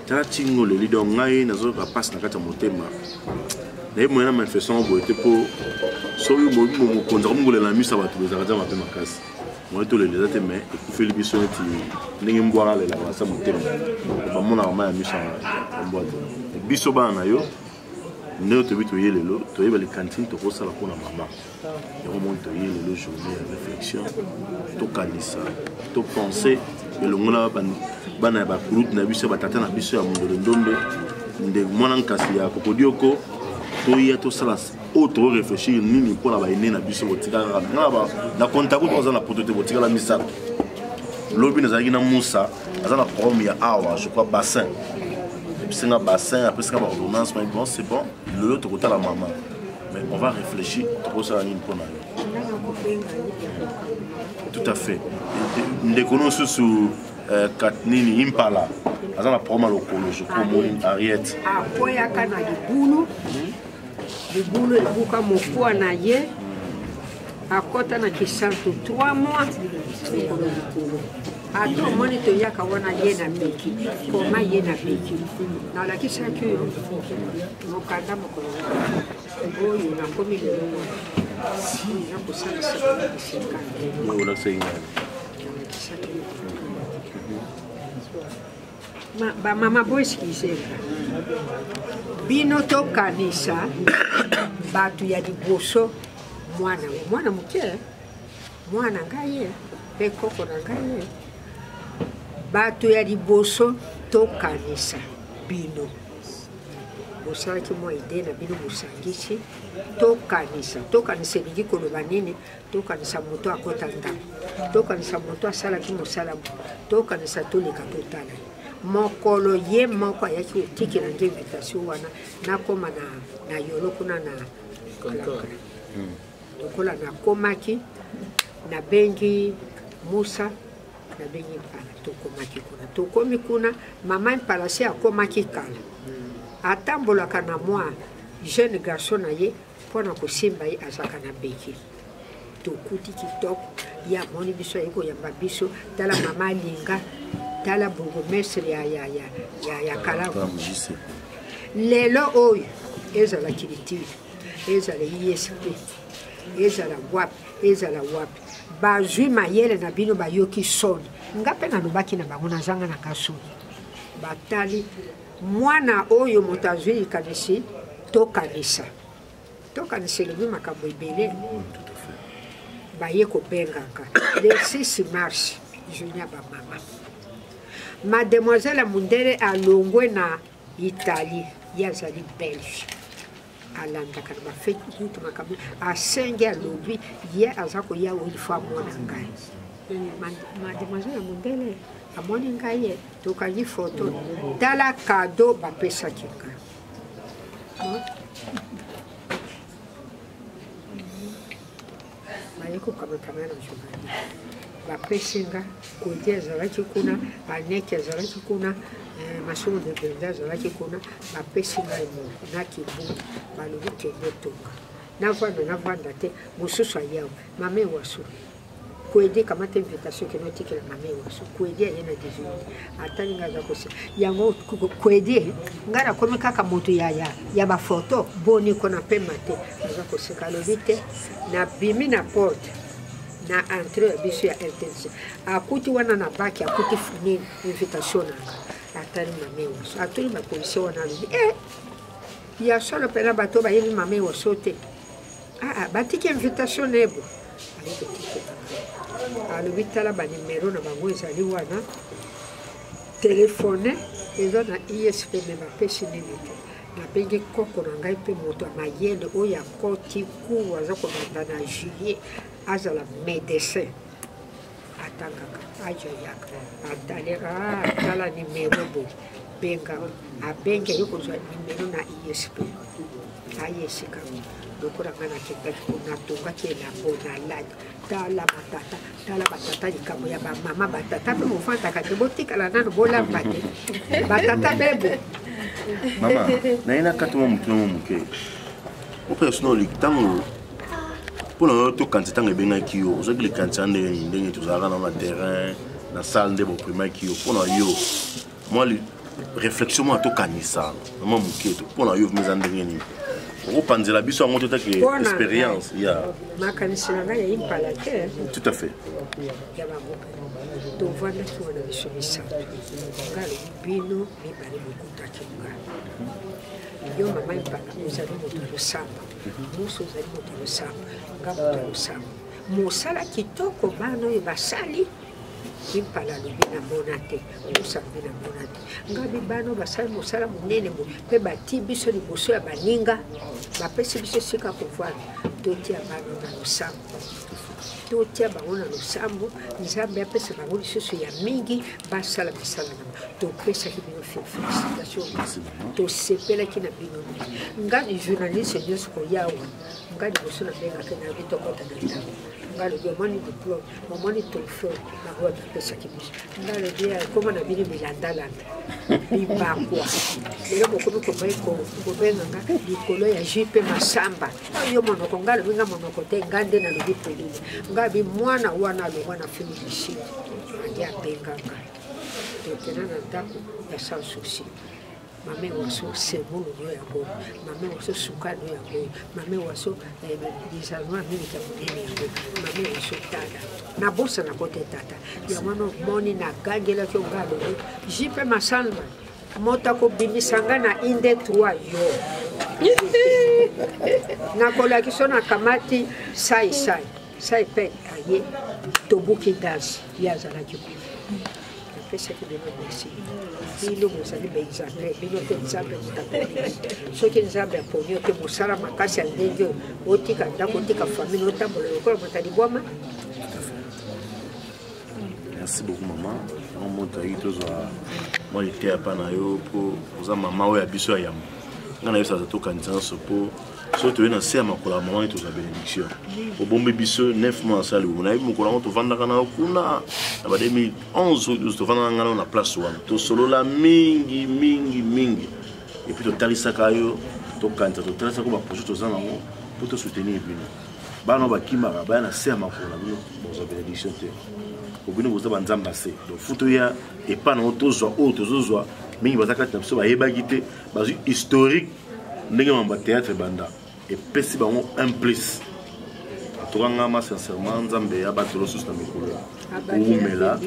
tala tingo le leader ngai nazo ka passe na kata motema na yemo na manifestation bo était pour so yo mo konza ngole la misa ba tuza kaza ma pe makasi moi to le les ate mais ku fait biso ti ndenge mbwara le la sa motema ba mona ma ya misa mbwata biso bana yo nous te vite les lots, tu es les cantines, tu reçois la pour la maman. Et au moment où tu es les journées de réflexion, tu canisa, tu penser, et le monde là, bana ba route na biso batata na biso ya mundo ndombe, nde mwana nkasi ya kokodioko, tu y a tout ça là, autre réfléchir nini pour la ba ine na biso botika na ba na contact ko za na potote botika la misa. Lobi na zaki na Moussa, za na problème ya awa, je crois bassin. C'est un bassin, après c'est une ordonnance, mais bon, c'est bon, l'autre côté la maman. Mais on va réfléchir, trop ça pour tout à fait. Nous connaissons sous Katnini Impala, à la promo locale, je crois, Ariette. Après, il y a le boulot, il y a beaucoup à naïe. À côté, il y a 3 mois. Ato moni to yaka wana yena beki koma yena beki na la kisa ki mokanda mokolo oyo na komi lelo na kusala sika no wala saying ba mama boys kiseka bino to kanisa batu ya diboso mwana muke mwana ngaye pe koko na ngaye bato ya liboso to kanisa bino bosalaki mwa ide na bino bosangisi to kanisa elingi koloba nini to kanisa moto akota ndako to kanisa moto asalaki mosala to kanisa toleka totala mokolo ye moko ayaki otikela nge invitation wana nakoma na yolo kuna na lokola nakomaki nabengi Musa na bengi mpala tokomaki kuna tokomi kuna mama mpala se akomaki kala atambolaka na mwa jeune garçon na ye mpona kosimba ye azaka na beki tokuti kitoko ya moni biso ayeko yamba biso tala mama alinga tala bourgmestre ya Kalavu lelo oyo ezalaki litiri ezala ISP ezala wapi bazwi mayele na bino bayoki soni ngape na lobaki na bango nazanga na kasoni batali mwana oyo moto azwi likanisi tokanisa elobi makambo ebele baye kobengaka le 6 mars journée bamama mademoiselle Mundele alongwe na Italie ye azali belge alandaka na bafeti kutu makambo asenge alobi ye aza koya oyo fo amona ngai mademoiselle Mundele amoni ngai ye tokangi foto tala kado bapesaki ngai baye kokamatana na journaliste bapesi nga kodi azalaki kuna aneki azalaki kuna masumu de benda azalaki kuna bapesi ngai moko nakibu balobi kende tonga navanda te mosusu ayawe mama ewasu koede kamata invitation ke notikela mame waso koede ayena 18 atali ngaza kosi yango koede ngara komi kaka moto ya ba photo boni kona pema te ngaza kosika lobite na bimi na porte na entre biso ya intense akuti wana na baki akuti funi invitation na atali mame waso atuli ba polisi wana lobi ya solo pela bato ba yebi mame waso te batiki invitation nebo alobi tala banimero na bango ezali wana telefone eza na ISP me bapesi nini te nabengi koko na ngai mpe moto ya mayele oyo akoti ku aza kobanda na juillet azala médecin atangaka ajoyaka atali tala nimero bo benga abengi aye kozwa nimero na ISP aye esika lokola nga nakendaki natongaki elambo naladi tala batata likambo ya bamama batata mpe mofandaka te botikala nano bolamba te batata bebo mama nayina kati mwa motu namo moke opesa no ntango mpona yo tokanisi ntango ebengaki yo ozwaki likanisi ya ndenge tozalaka na na terrain na salle nde boprimaki yo mpona yo mwa réflexion mwa tokanisa na mwa moke mpona yo meza ndenge nini okopanzela biso yango totaki expérience ya makanisi na ngai ya impala te tout à fait ya bangoka tovandaki wana biso misato ngai bino mibale bokutaki ngai yo mama impala ozali moto ya losamba moso ozali moto ya losamba nga moto ya losamba mosala kitoko bana oyo basali impala lobi na mona te osalobi na mona te ngabi bano basali mosala monene mpe bati biso liboso ya baninga bapesi biso esika pouvoir totia bano na losambo totia bango na losambo nzambe apesa bango lisusu ya mingi basala misala na topesaki bino félicitation tosepelaki na bino ngani journaliste nyonso koyawa ngani liboso na bengaki na bitokota na ntango ngalobi omoni diplôme omoni trophée bango bapesaki biso ngalobi ekoma na bino milandalanda bibakwa lelo bokomi kobenganga likolo ya jipe masamba yo monoko ngalobi nga monoko te nga nde nalobi pelile ngabi mwana wana alongwa na fimi lisidi andi abenganga tokena na ndako ya sans souci mame waso sebulu yo yango mame waso sukani yo yango mame waso bizanwa mingi ya monene yango mame waso tata na bosa na kote tata ya mwana moni na gangela kyo ngalo jipe masamba mota ko bimisanga na inde 3 yo na kola kisona kamati sai pe aye tobuki dance ya zala kiko pesa ki bino merci bino mozali baexemple bino te nzambe motapelisi soki nzambe aponi ote mosala makasi ya ndenge otika ndako otika famille otambola lokola moto libwama. Merci beaucoup maman omotai tozwa moi ete apa na yo po oza mama oyo ya biso ya yambo nga na yo saza tokanisa nyonso po so toye na se ya makolo ya mama tozwa bénédiction obombe biso 9 mois asali oyo nayebi mokolo yango tovandaka na yo kuna na ba 2011 tovandaka nga na place wana tosolola mingi epuis totalisaka yo tokanisa totalisaka baprojet toza nango po tosoutenir bino bana bakimaka baya na se ya makolo na bino bozwa bénédiction te obino boza banzambe ase donc futo ya epa na tozwa oyo tozozwa mingi baza kati na biso bayebaki te bazwi historique ndenge mamba théâtre banda epesi bango un plus atokangama sincèrement nzambe abatelo susu na mikolo oumela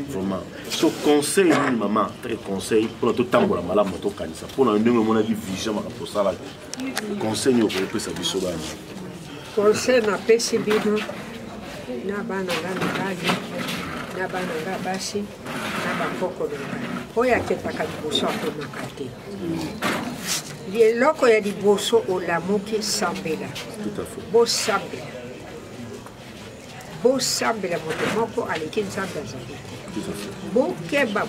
vraiment so conseil nini mama très conseil mpona totambola malamu tokanisa mpona ndenge omonaki vision makambo osalaki conseil nini okoyepesa biso bana conseil napesi bino na bana nga mibali na bana nga basi na bakoko na ngai oyo akendaka liboso akomaka te eloko ya liboso olamuki sambela bosambela moto moko aleki nzambe azali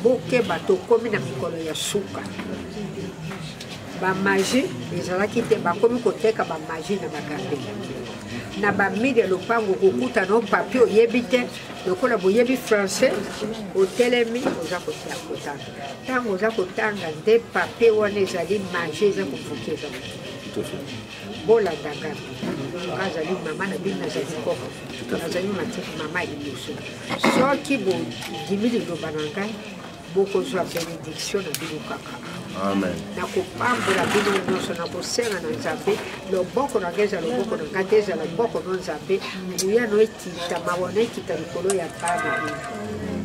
bokeba tokomi na mikolo ya suka bamagie ezalaki te bakomi koteka bamagie na bagardeli na bamili ya lopango kokuta no papier oyebi te lokola boyebi français otelemi oza kotia kotanga ntango oza kotanga nde papier wana ezali magie eza kofuki eza bolanda ngambi ngazali mama na bino nazali koko nazali matiki mama liboso soki bondimi liloba na ngai bokozwa bénédiction na bino kaka amen nakopambola bino nyonso nakosenga na nzambe loboko na ngai eza loboko na ngai te eza loboko na nzambe nguya no ekita mawana ekita likolo ya bana bino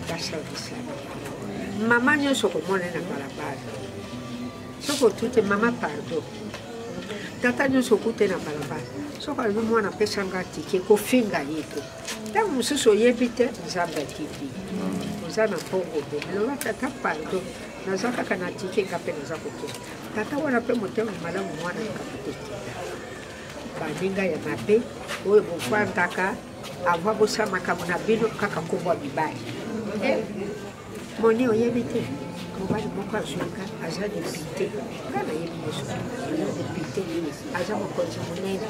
basavisa mama nyonso komona na balabala soko otute mama pardon tata nyonso okute na balabala soko alobi mwana apesanga tike kofinga ye te ntango mosusu oyebi te nzambe atiki oza na mpongo te eloba tata pardon naza kaka na tike nga mpe naza kokenda tata wana mpe motema malamu mwana ekaka tekenda baninga ya mabe oyo bofandaka ava bosala makambo na bino kaka kobwa mibali moni oyebi te mobali moko azwinga aza depite nga nayebi nyonso aza depite aza mokonzi monene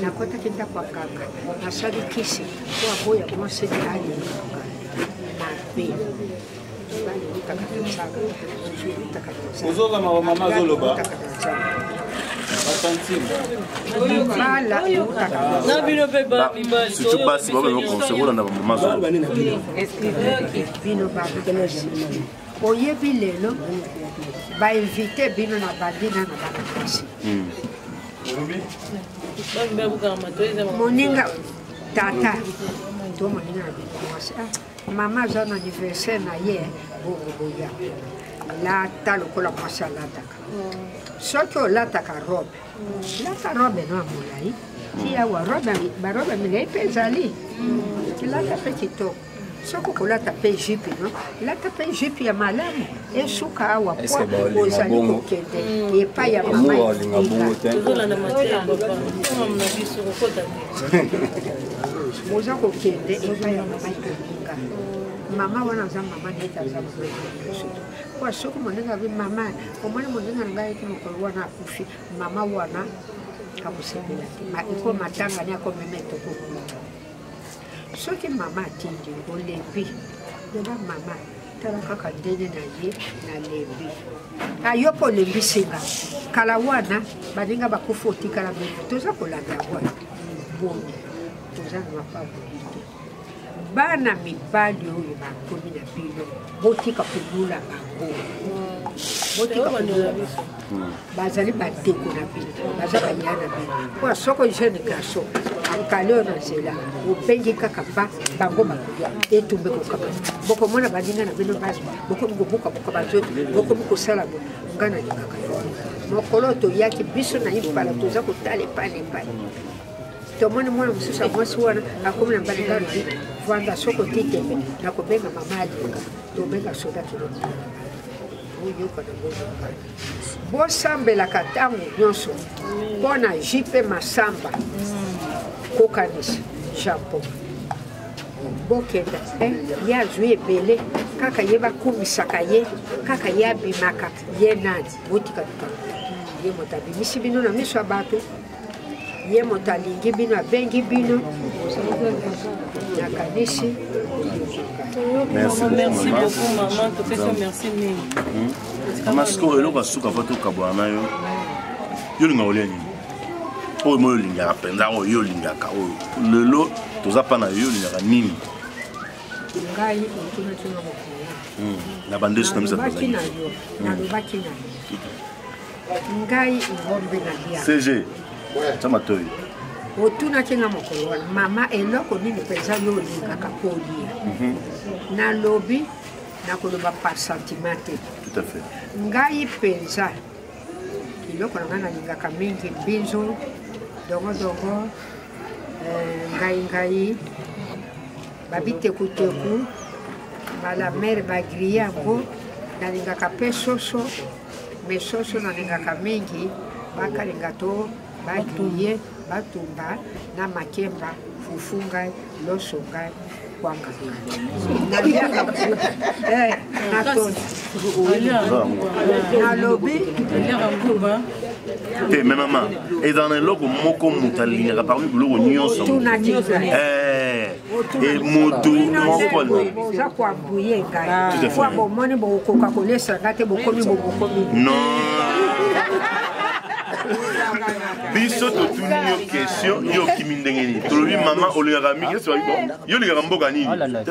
nakotaki ndako ya kaka nasali kisi po aboya mwaseni alingaka mabe mobali otaka na nzaka ozwi otaka na nzaka ozokama bamama azoloba surtout basi babakosekolanda bamama azoloba bino babasi oyebi lelo bainvite bino na bandina na bana basi moninga tata to moninga na bino mwasi mama aza na anniversaire na ye boboya lata lokola mwasi alataka soki olataka robe lata robe no ya molai ti awa barobe milai mpe ezali lata mpe kitoko soki okolata mpe jipe no lata mpe jipe ya malamu esuka awa po ozali kokende epai ya mama oza kokende epai ya mama ikolinga mama wana aza mama neti aza mama kwa soki moninga vi mama omoni moninga na ngai eki mokolo wana akufi mama wana akusepela te iko matangani akomema etokokulu soki mama atindi olembi loba mama tala kaka ndenge na ye nalembi ayo mpo olembisinga kala wana baninga bakufa otikala mbebi toza kolanda wana boni toza na mapaboli te bana mibali oyo bakomi na bino botika kolula bango botika kolula bazali bateko na bino baza baya na bino po soko jeune garçon akali oyo na nzela obengi kaka ba bango bakolia etumbe kokaba bokomona baninga na bino basi bokomi kobukabuka bazoto bokomi kosala bo nga na lingaka mokolo toyaki biso na impala toza kotala epai epai tomoni mwana mosusu ya mwasi wana akomi na baninga lobi vanda soko titembe nakobenga mama alinga tobenga soda kilomita oyoka na bozoka bosambelaka ntango nyonso mpo na jipe masamba kokanisa japon bokenda ye azwi ebele kaka ye bakumisaka ye kaka ye abimaka ye nani botika likambo ye moto abimisi bino na miso ya bato ye moto alingi bino abengi bino nakanisi merci beaucoup maman topesa merci mingi mama sikoyo eloko asuka fo tokabwana na yo yo olinga kolia nini oyo mo olingaka mpenza oyo yo olingaka oyo lelo toza mpa na yo olingaka nini ngai otunatunga mokolo na bandeso na misa nalobaki na yo nalobaki na yo ngai ngombe na lia cg tya matoyi otunaki nga mokolo wana mama eloko nini mpenza yo olingaka mpo olia nalobi nakoloba par sentiment te tout à fait ngai mpenza eloko na ngai nalingaka mingi mbinzo dongodongo ngai babitekuteku balamere bagrie yango nalingaka mpe soso me soso nalingaka mingi bakalinga to bagrie batumba na makemba fufu ngai loso ngai kwanga nalobi te me mama eza na eloko moko moto alingaka parmi biloko nyonso moto moko oza koambuye ngai po bomoni bokoka kolesa ngai te bokomi bobokomi non biso totuni yo question yo kimindengeni tolobi mama olingaka mingi so bon yo lingaka mboka nini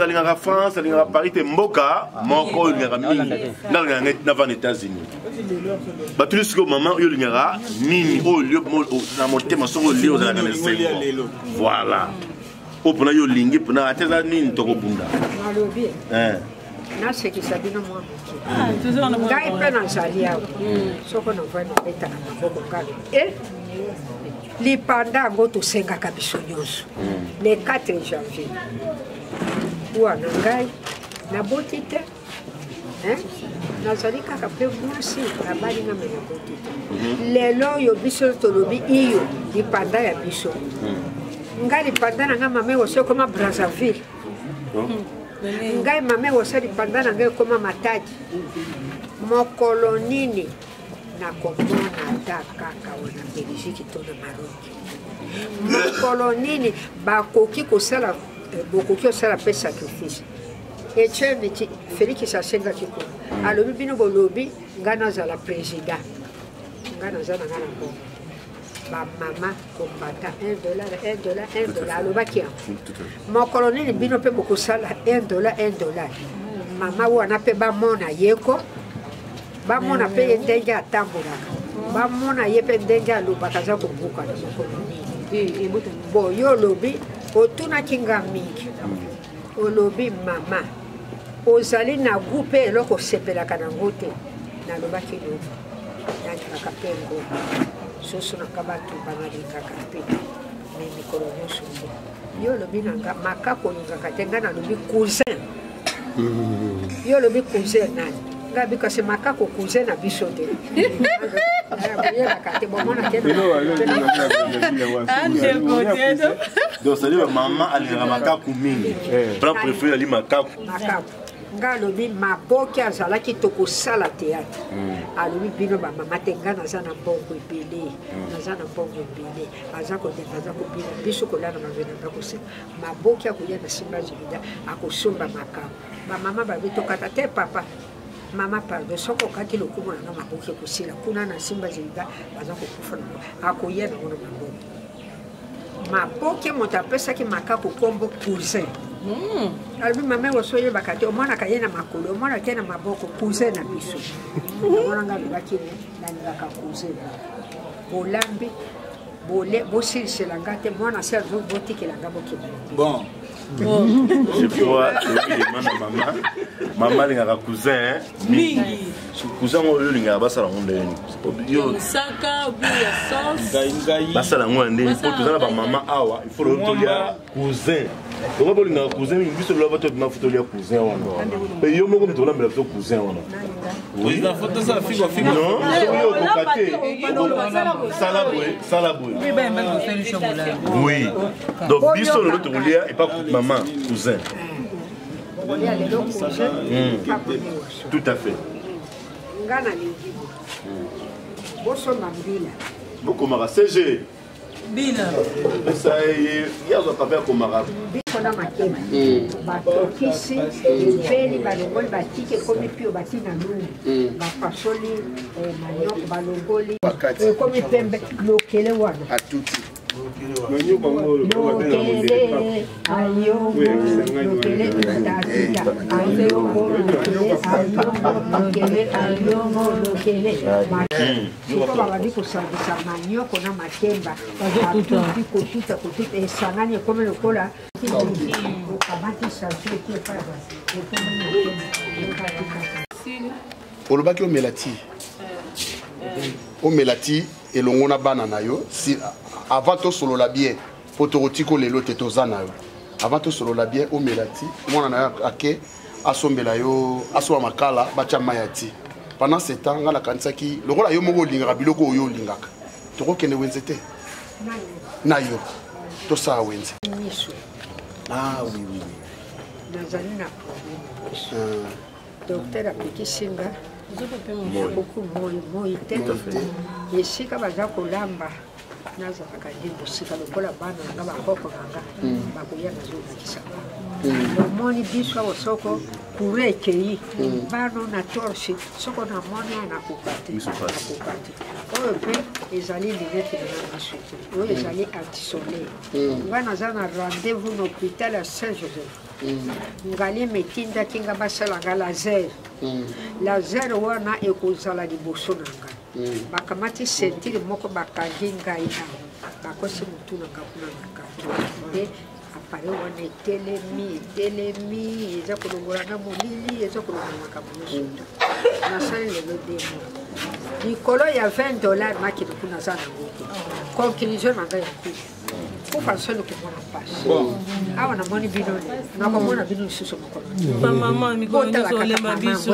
lingaka France lingaka Paris te mboka moko lingaka mingi nalingaka na van États-Unis batuli siko mama yo lingaka nini oyo na motema soko lio za na sengo voilà opona yo lingi pona ateza nini tokobunda nasekisa bino mwa moke ngai mpe nazali awa soko navai nabeta na maboko ngalo lipanda yango tosengaka biso nyonso le 4 janvier wana ngai naboti te nazali kaka mpe mwasi nabalinga me naboti te lelo oyo biso tolobi iyo lipanda ya biso ngai lipanda na ngai mame oso ekoma Brazzaville ngai mame oso lipanda na ngai ekoma Matadi mokolo nini nakomona ata kaka wana Belgique to na Maroc mokolo nini bakoki kosala mpe sacrifice Etienne Félix asengaki ko alobi bino bolobi ngai nazala président ngai naza na ngai na bongo bamama kombata $1 alobaki yango mokolo nini bino mpe bokosala $1 mama wana mpe bamona yeko bamona mpe ye ndenge atambolaka bamona ye mpe ndenge alobaka aza kobuka na mokolo nini bo yo olobi otunaki nga mingi olobi mama ozali na gu mpe eloko osepelaka nango te nalobaki lobi nalingaka mpe ngoma soso nanga bato banalingaka mpe me mikolo nyonso mbo yo olobi nanga makako olingaka te nga nalobi cousin yo olobi cousin nani nga bikase makako cousin na biso te oyebaka te bomona te donc ça dit maman alingaka makako mingi plan préféré ali makako nga alobi maboki azalaki tokosala théâtre alobi bino bamama te nga naza na mbongo ebele aza kodeka aza kobina biso kolana mavenanga kosela maboki akoya na nsima jelida akosomba makambo bamama babi tokata te papa mama pardon soko okati lokumu nanga maboki ekosila kuna na nsima jelida baza kokufa nango akoya nango na maboki maboki moto apesaki makako kombo cousin alobi mama oso oyebaka te omonaka ye na makolo omonaka ye na maboko cousin na biso omonanga alobaki nalingaka cousin bolambi bosilisela nga te mwana se botikelanga bokeba bon je vois maman alingaka cousin mingi cousin oyo olingaka basala ngo ndeni basala ngo ndeni po tozala bamama awa il faut tolia cousin donc bolingaka cousin mingi biso loba tobima foto lia cousin wana pe yo moko mito olambela biso cousin wana non yo okokate sala boye oui donc biso lelo tokolia epa maman cousin tout à fait ngana lingi bosomba mbila bokomaka CG Bila. Ça y a un café comme arabe. Bikona makema. Batokisi, beli balongoli batike komi pio batina nuni. Bapasoli manyo balongoli. Komi pembe lokele wana. Atuti. Lokele ayo lokele tatita ayo lokele siko babadi kosangisa manyoko na makemba atuti kotuta esangani ekome lokola okabati santile kiepada olobaki omelati omelati elongo na bana na yo si avant tosolola bien po tokotiko lelo te toza na yo avant tosolola bien omelati mwana na yo ake asombela yo asoba makala batya mai ya ti pendant ce temps nga nakanisaki lokola yo moko olingaka biloko oyo olingaka tokokende wenze te na yo tosala wenze oui nazali na problème docteur apikisinga beaucoup moi te esika baza kolamba nazalaka nde bosika lokola bana nanga bakoko nanga bakoya nazolakisaka omoni biso awo soko kure ekei bano na torche soko namoni nakokate oyo mpe ezali lunette na biso oyo ezali antisoleil nga naza na rendez-vous na hôpital ya Saint-Joseph ngali metindaki nga basala nga laser laser wana ekozala liboso na ngai bakamati sentire moko bakangi ngai awa bakosi motu na nga kuna na kato nde apare wana etelemi eza kolongola na molili eza kolongola makambo nyonso nasali lelo demo likolo ya $20 makili kuna aza nango te conclusion na ngai ya kuli kufa soni komona mpasi awa namoni bino nakomona bino lisusu mokolo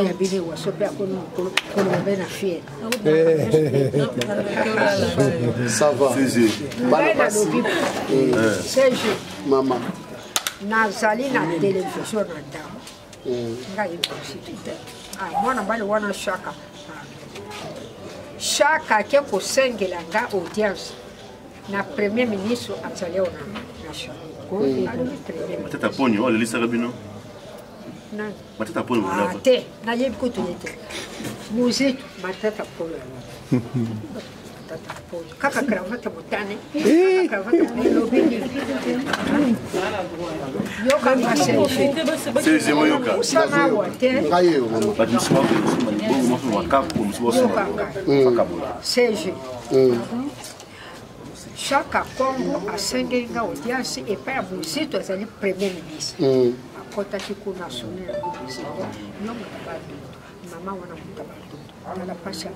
ya bino ewaso mpe akoloba mpe na fiere ngai nalobi seje nazali na televizio na ndambo ngai ekonstitute mwana mbali wana shaka ake kosengela nga audience na premier ministre azali ona matata ponyo alelisaka bino matata ponyo te nayebi kutu ye te muzitu matata ponyo kaka kravata motane kravata elobini yoka Seje moyoka usana wate Seje Chaka Congo asengeli nga audience epai ya Muzito azali premier ministre akotaki kuna soni na Muzito yo mutabadu mama wana mutabadu tala pasi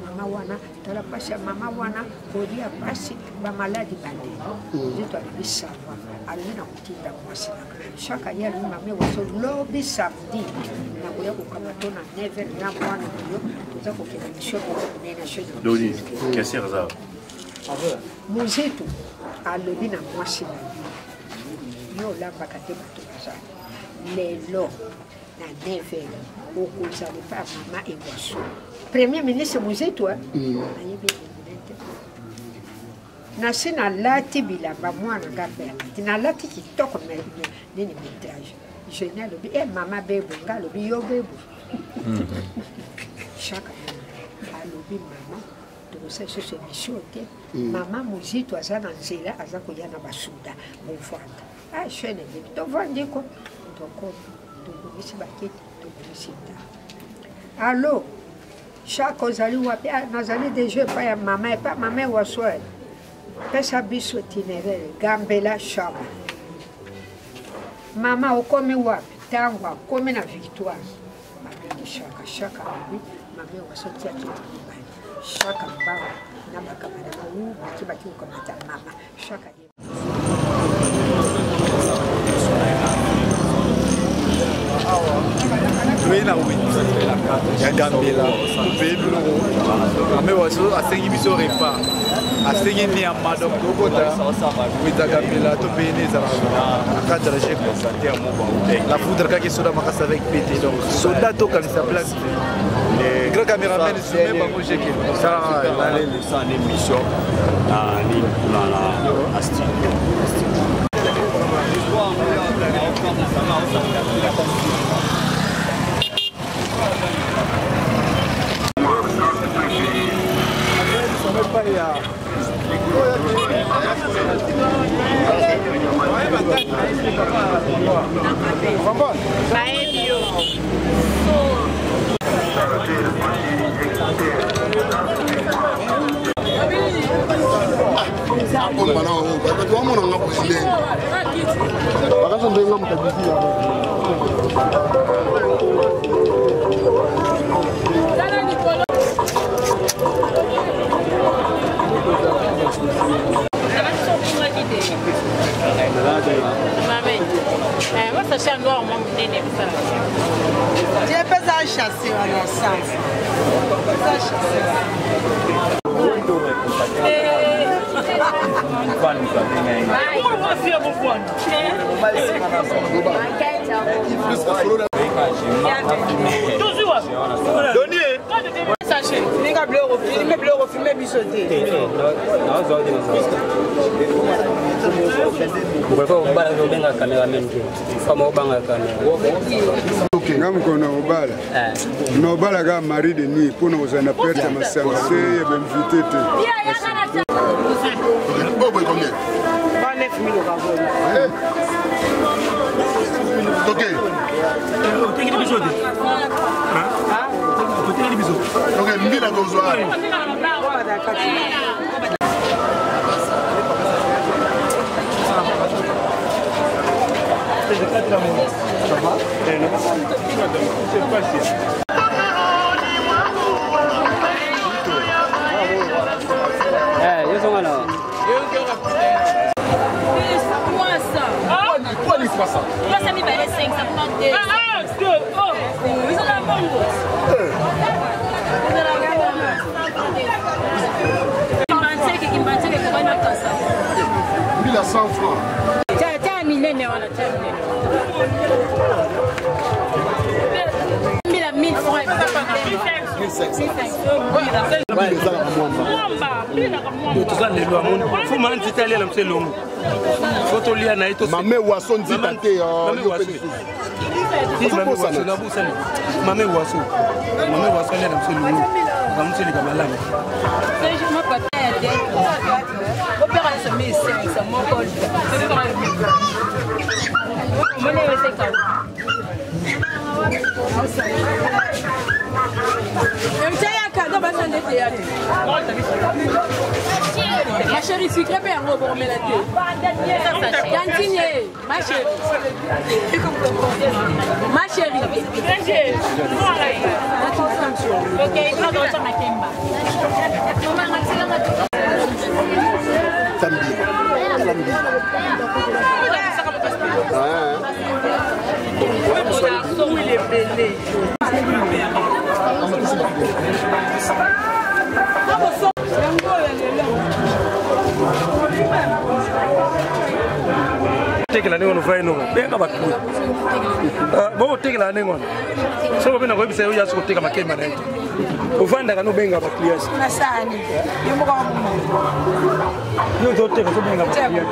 ya mama wana kolia pasi bamaladi bande Muzito alibisava alina kutinda mwasi na Chaka ye alimi mame waso lobi samedi na koya kokamato na 9 na mwana yo toza kokenda mission na shedi Doni kesi raza Muzito alobi na mwasi na yo olambaka te bato baza lelo na 9 okozala pa mama ewaso premier ministre Muzito nayebi emonete nasi nalati bilamba mwana nga mpe alati nalati kitoko nini métrage jeni alobi mama bebo nga alobi yo bebo chaka alobi mama tokosa lisusu émission te mama Muzito aza na nzela aza koya na basuda bovanda chaine ebebi tovandi ko tobongisi bakiti tobongisi nda alo chaka ozali wapi nazali deja epai ya mama epai mama ewaswale pesa biso itinéraire gambela shaba mama okomi wapi ntango akomi na victoire babengi shaka alobi mama ewasotia kiti mibali shaka mbango na bakamana bawu baki kokamata mama shaka toyena ya gambela topeyi biloko ame waso asengi biso repas asengi niama donc tokota wita gambela topeyini ezalaka na cadre chef de santé ya moba la foudre kaki soda makasi avec pété donc soda tokanisa place grand caméraman zume bango jeke ça en émission na studio Pourquoi on va faire un caméraman? Comment on va faire un caméraman? nga mokolo na kobala na kobala kaka mari de nuit mpona kozala na perte ya masanga se ya bainvité te. Mame Wasso nzitante Mame Wasso lera mselungu bamuseleka malamu Ma chérie, sucré, mais on va remettre la tête. Cantine, ma chérie. Ma chérie. Ok, il va dans ma kemba. Il est belé. Take la nengo no vai no benga batu bo take la nengo so bena ko bisa ya so take makema na ito uvanda kanu benga ba clients Nasani yumbo kwa mumo yo do take so benga ba clients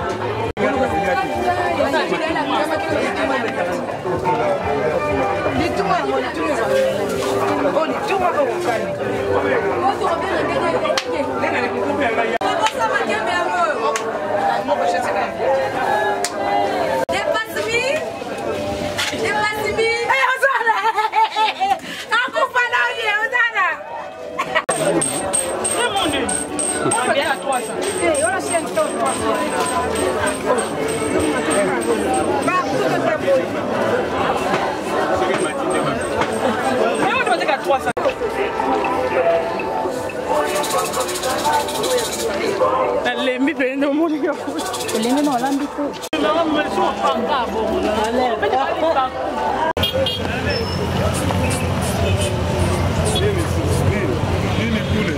Lembi pende o mundo que eu fui. Lembi não, lambi tudo. Não, mas só pagar bom, né?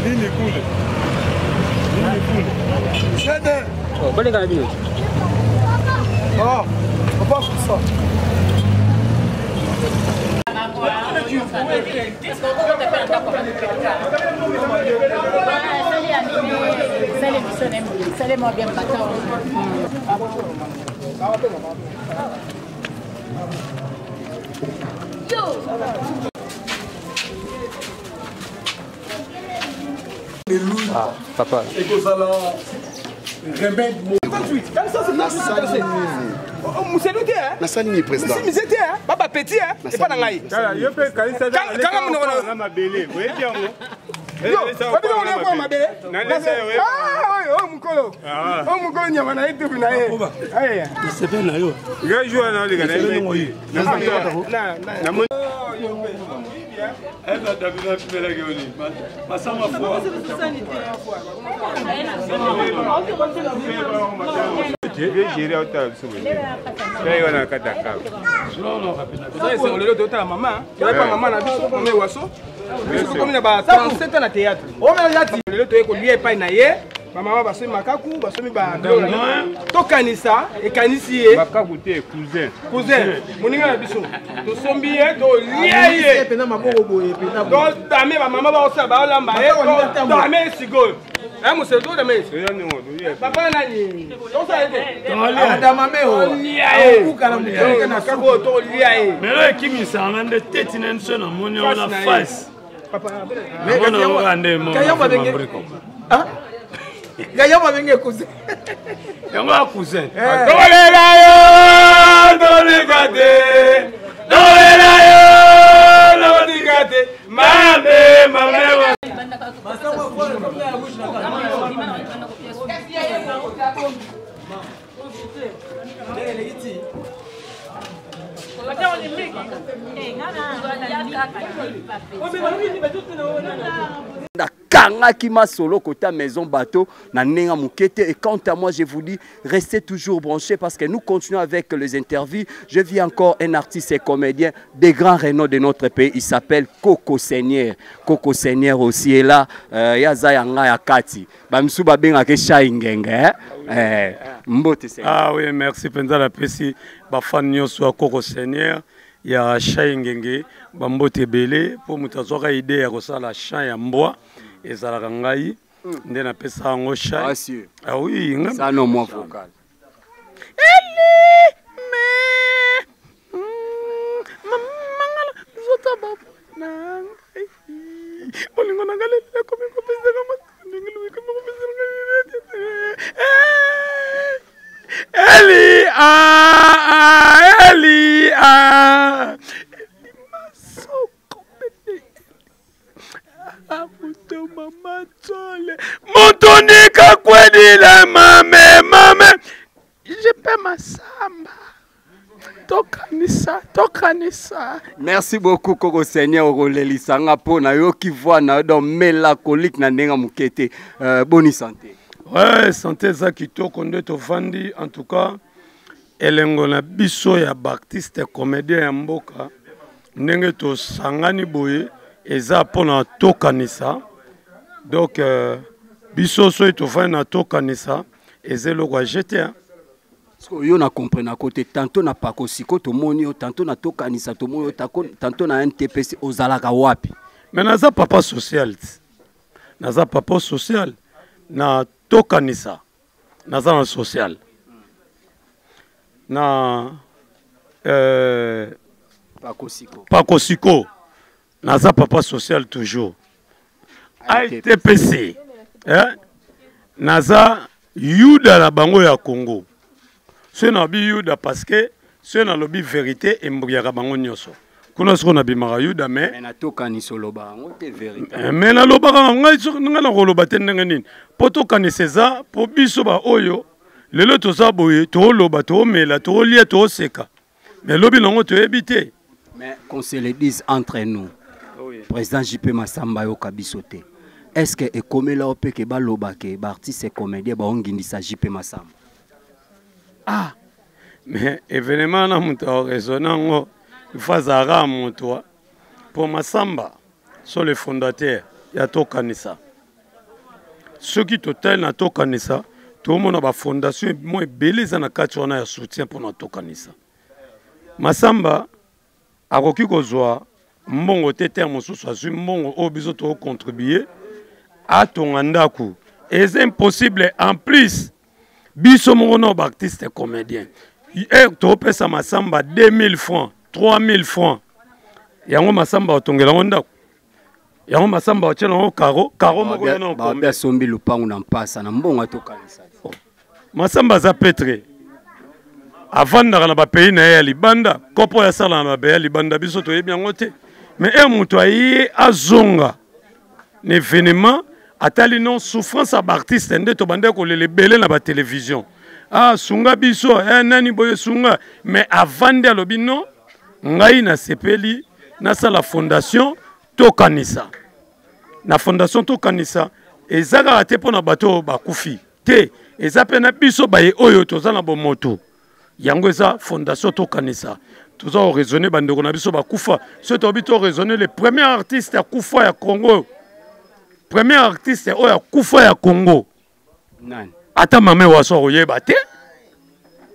Nini kule. Shada. Oh, bale kana biyo. Oh, papa ça. Ah, papa. Et que ça là remède mon 28. Comme ça c'est Nassani. Museluté hein. Nassani président. Si musete hein. Baba petit hein. Et pas nangai. Kala yo pe kalisa za. Kanga mnono na mabele. We biango. Yo, wapi na ole kwa mabele? Oh mukolo. Oh mukolo nyama na yetu na yeye. Aya. Sepe na yo. Ga joa na ole kana yeye. Na na elle a d'abord fait la gueule. Ma ça ma foi. Je vais gérer au table sur lui. Là on a kataka. Non non rapidement. Ça c'est on le doit à maman. Tu vas pas maman na biso on est wasso. Biso comme na ba 37 ans na théâtre. O me yati le to ko lié pa na ye. Maman basomi makaku, basomi ba to kanisa et kanisi ye. Makaku te cousin. Moninga na biso. To sombi ye to lié ye. Pena maboko boye pena. To dame ba maman ba osa ba olamba ye. To dame sigol. Ah, monsieur, tout de même. Papa, nani. Tout ça, madame, mais là, qui m'y s'en a de tête, n'a pas de la face. Papa, mais on a regardé mon ah? Gaïa m'a venu cousin. Et on va cousin. Kangaki ma solo côté maison bateau na nenga mukete. Et quant à moi, je vous dis, restez toujours branchés parce que nous continuons avec les interviews. Je vis encore un artiste et comédien des grands renom de notre pays. Il s'appelle Coco Seigneur. Coco Seigneur aussi est là. Yaza yanga yakati. Bamsu babenga ke shaingenge. Ah oui, merci Penza la Pessi. Bafan nyoswa Coco Seigneur. Ya shaingenge. Bambote belé. Pour mutazoka idée ya kosala chant ya mboa. Et ça la ngai ndé na pesa ngo chai. Ah oui, ça non moi vocal. Eli me mangala zota baba nang. Olingo nangale ko me ko pesa kama ndingulu ko me pesa ngai. Eli Eli Montonika kwedila mame je peux ma samba tokanisa. Merci beaucoup Coco Seigneur Oroleli sanga pona yo ki voix na dans mélancolique na ndenga mukete. Bonne santé. Ouais, santé za kitoko nde to vandi en tout cas elengo na biso ya artiste comédien ya mboka ndenge to sangani boye eza pona tokanisa. Donc biso so to vandi na tokanisa ezelo kwa jeter. Yo na comprendre à côté tantôt na pakosiko to monio tantôt na tokanisa to monio tantôt na NTPC ozalaka wapi. Mais naza papa social. Naza papa social na tokanisa. Naza na social. Na pakosiko. Naza papa social toujours. ATPC. Naza yuda la bango ya Congo. Ce n'est pas Yuda parce que ce n'est pas vérité et Mbouya bango nyoso. Kuna soko na bimara Yuda mais na tokaniso loba ngo te vérité. Mais na loba ngai nga na koloba te ndenge nini. Po tokaniseza po biso ba oyo lelo toza boye to loba to mela to lia to seka. Mais lobi longo to ebité. Mais qu'on se le dise entre nous. Oui. Président JP Massamba yo kabisote. Est-ce que ekomela ope ke ba loba ke ba artiste et comédien ba ongindisa JP Massamba? Ah, mais événement na muto résonnant il faut zara muto pour Massamba sont les fondateurs ya tokanisa. Ceux qui total na tokanisa tout le monde a ba fondation moi beleza na kati wana ya soutien pour na tokanisa. Massamba akoki kozwa mbongo te terme mosusu azwi mbongo o biso to contribuer à ton andaku. Et c'est impossible en plus biso mongo artiste comédien. To pesa Massamba 2000 francs, 3000 francs. Yango Massamba otongela ndako. Yango Massamba otela karo moko na ko. Ba sombi lupangu na mpasa na mbongo tokanisa. Massamba za petre. Avanda na ba pays na ya libanda, kopo ya sala na ba ya libanda biso to yebi yango te. Mais muto ayi azonga. L'événement atali non souffrance à artiste ndé to bande ko le belé na ba télévision. Ah sunga biso nani boye sunga mais avant de lobi non ngai na sepeli na sala fondation tokanisa. Na fondation tokanisa ezaka ate pona bato bakufi te ezape na biso baye oyo tozana bo moto. Yango eza fondation tokanisa. Toza raisonner bandeko na biso bakufa. Ce to bito raisonner le premier artiste à kufa ya Congo. Premier artiste oya kufa ya Congo. Nani? Ata mame waso oyeba te.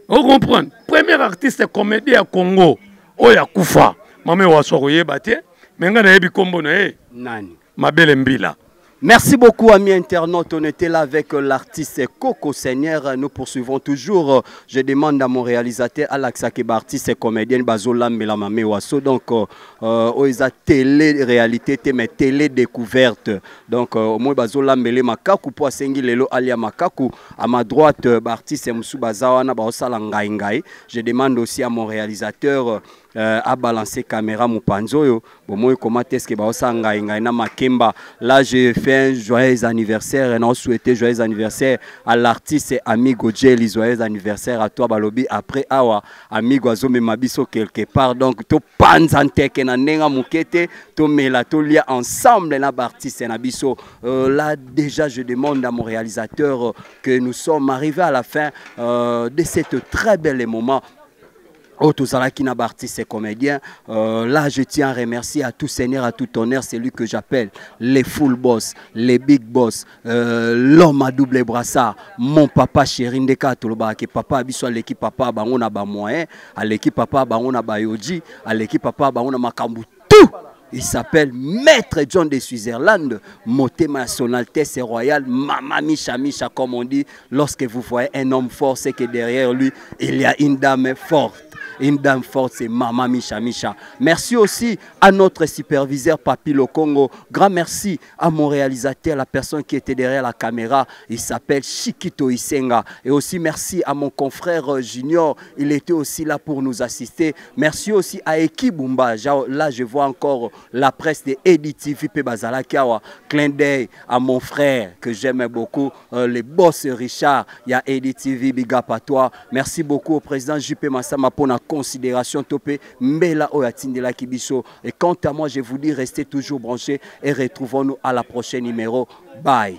Vous comprenez? Premier artiste comédien à Congo oya kufa. Mame waso oyeba te. Menga na yebi kombo na Nani? Mabele Mbila. Merci beaucoup, amis internautes. On était là avec l'artiste Coco Seigneur. Nous poursuivons toujours. Je demande à mon réalisateur Alexa Keba, artiste et comédienne Bazola Melamame Wasso. Donc, ils télé-réalité, mais télé-découverte. Donc, au moins Bazola Mele Makaku pour Asengi Lelo Alia Makaku. À ma droite, artiste Moussou Bazawana Baosala Ngaïngaï. Je demande aussi à mon réalisateur à balancer caméra Moupanzoyo. Bon, moi, comment est-ce que Baosala Ngaïngaï na Makemba. Là, j'ai fait un joyeux anniversaire et on souhaité joyeux anniversaire à l'artiste et amigo Jelly. Joyeux anniversaire à toi, Balobi. Après, awa, amigo Azome Mabiso quelque part. Donc, to panzante ke na nenga mukete, to mela, to lia ensemble na artiste na biso. Là, déjà, je demande à mon réalisateur que nous sommes arrivés à la fin de cette très belle moment. Oh, tout ça là qui n'a pas artiste et comédien. Là, je tiens à remercier à tout seigneur, à tout honneur, c'est lui que j'appelle les full boss, les big boss, l'homme à double brassard, mon papa chéri Ndeka Toloba, qui papa abisso à l'équipe papa, bah on a ba moyen, à l'équipe papa, bah on a ba yoji, à l'équipe papa, bah on a makambu tout. Il s'appelle Maître John de Switzerland, moté ma son Altesse royale, Mama Micha Micha comme on dit. Lorsque vous voyez un homme fort, c'est que derrière lui, il y a une dame forte. Une dame forte, c'est Mama Micha Micha. Merci aussi à notre superviseur Papi Lokongo. Grand merci à mon réalisateur, la personne qui était derrière la caméra. Il s'appelle Chikito Isenga. Et aussi merci à mon confrère Junior. Il était aussi là pour nous assister. Merci aussi à Eki Bumba. Là, je vois encore la presse de Edi TV Bazala Kiawa. Clin d'œil à mon frère que j'aime beaucoup, le boss Richard. Il y a Edi TV, big up à toi. Merci beaucoup au président JP Massama pour la considération topé Mbela Oyatindela Kibiso. Et quant à moi, je vous dis restez toujours branchés et retrouvons-nous à la prochaine numéro. Bye.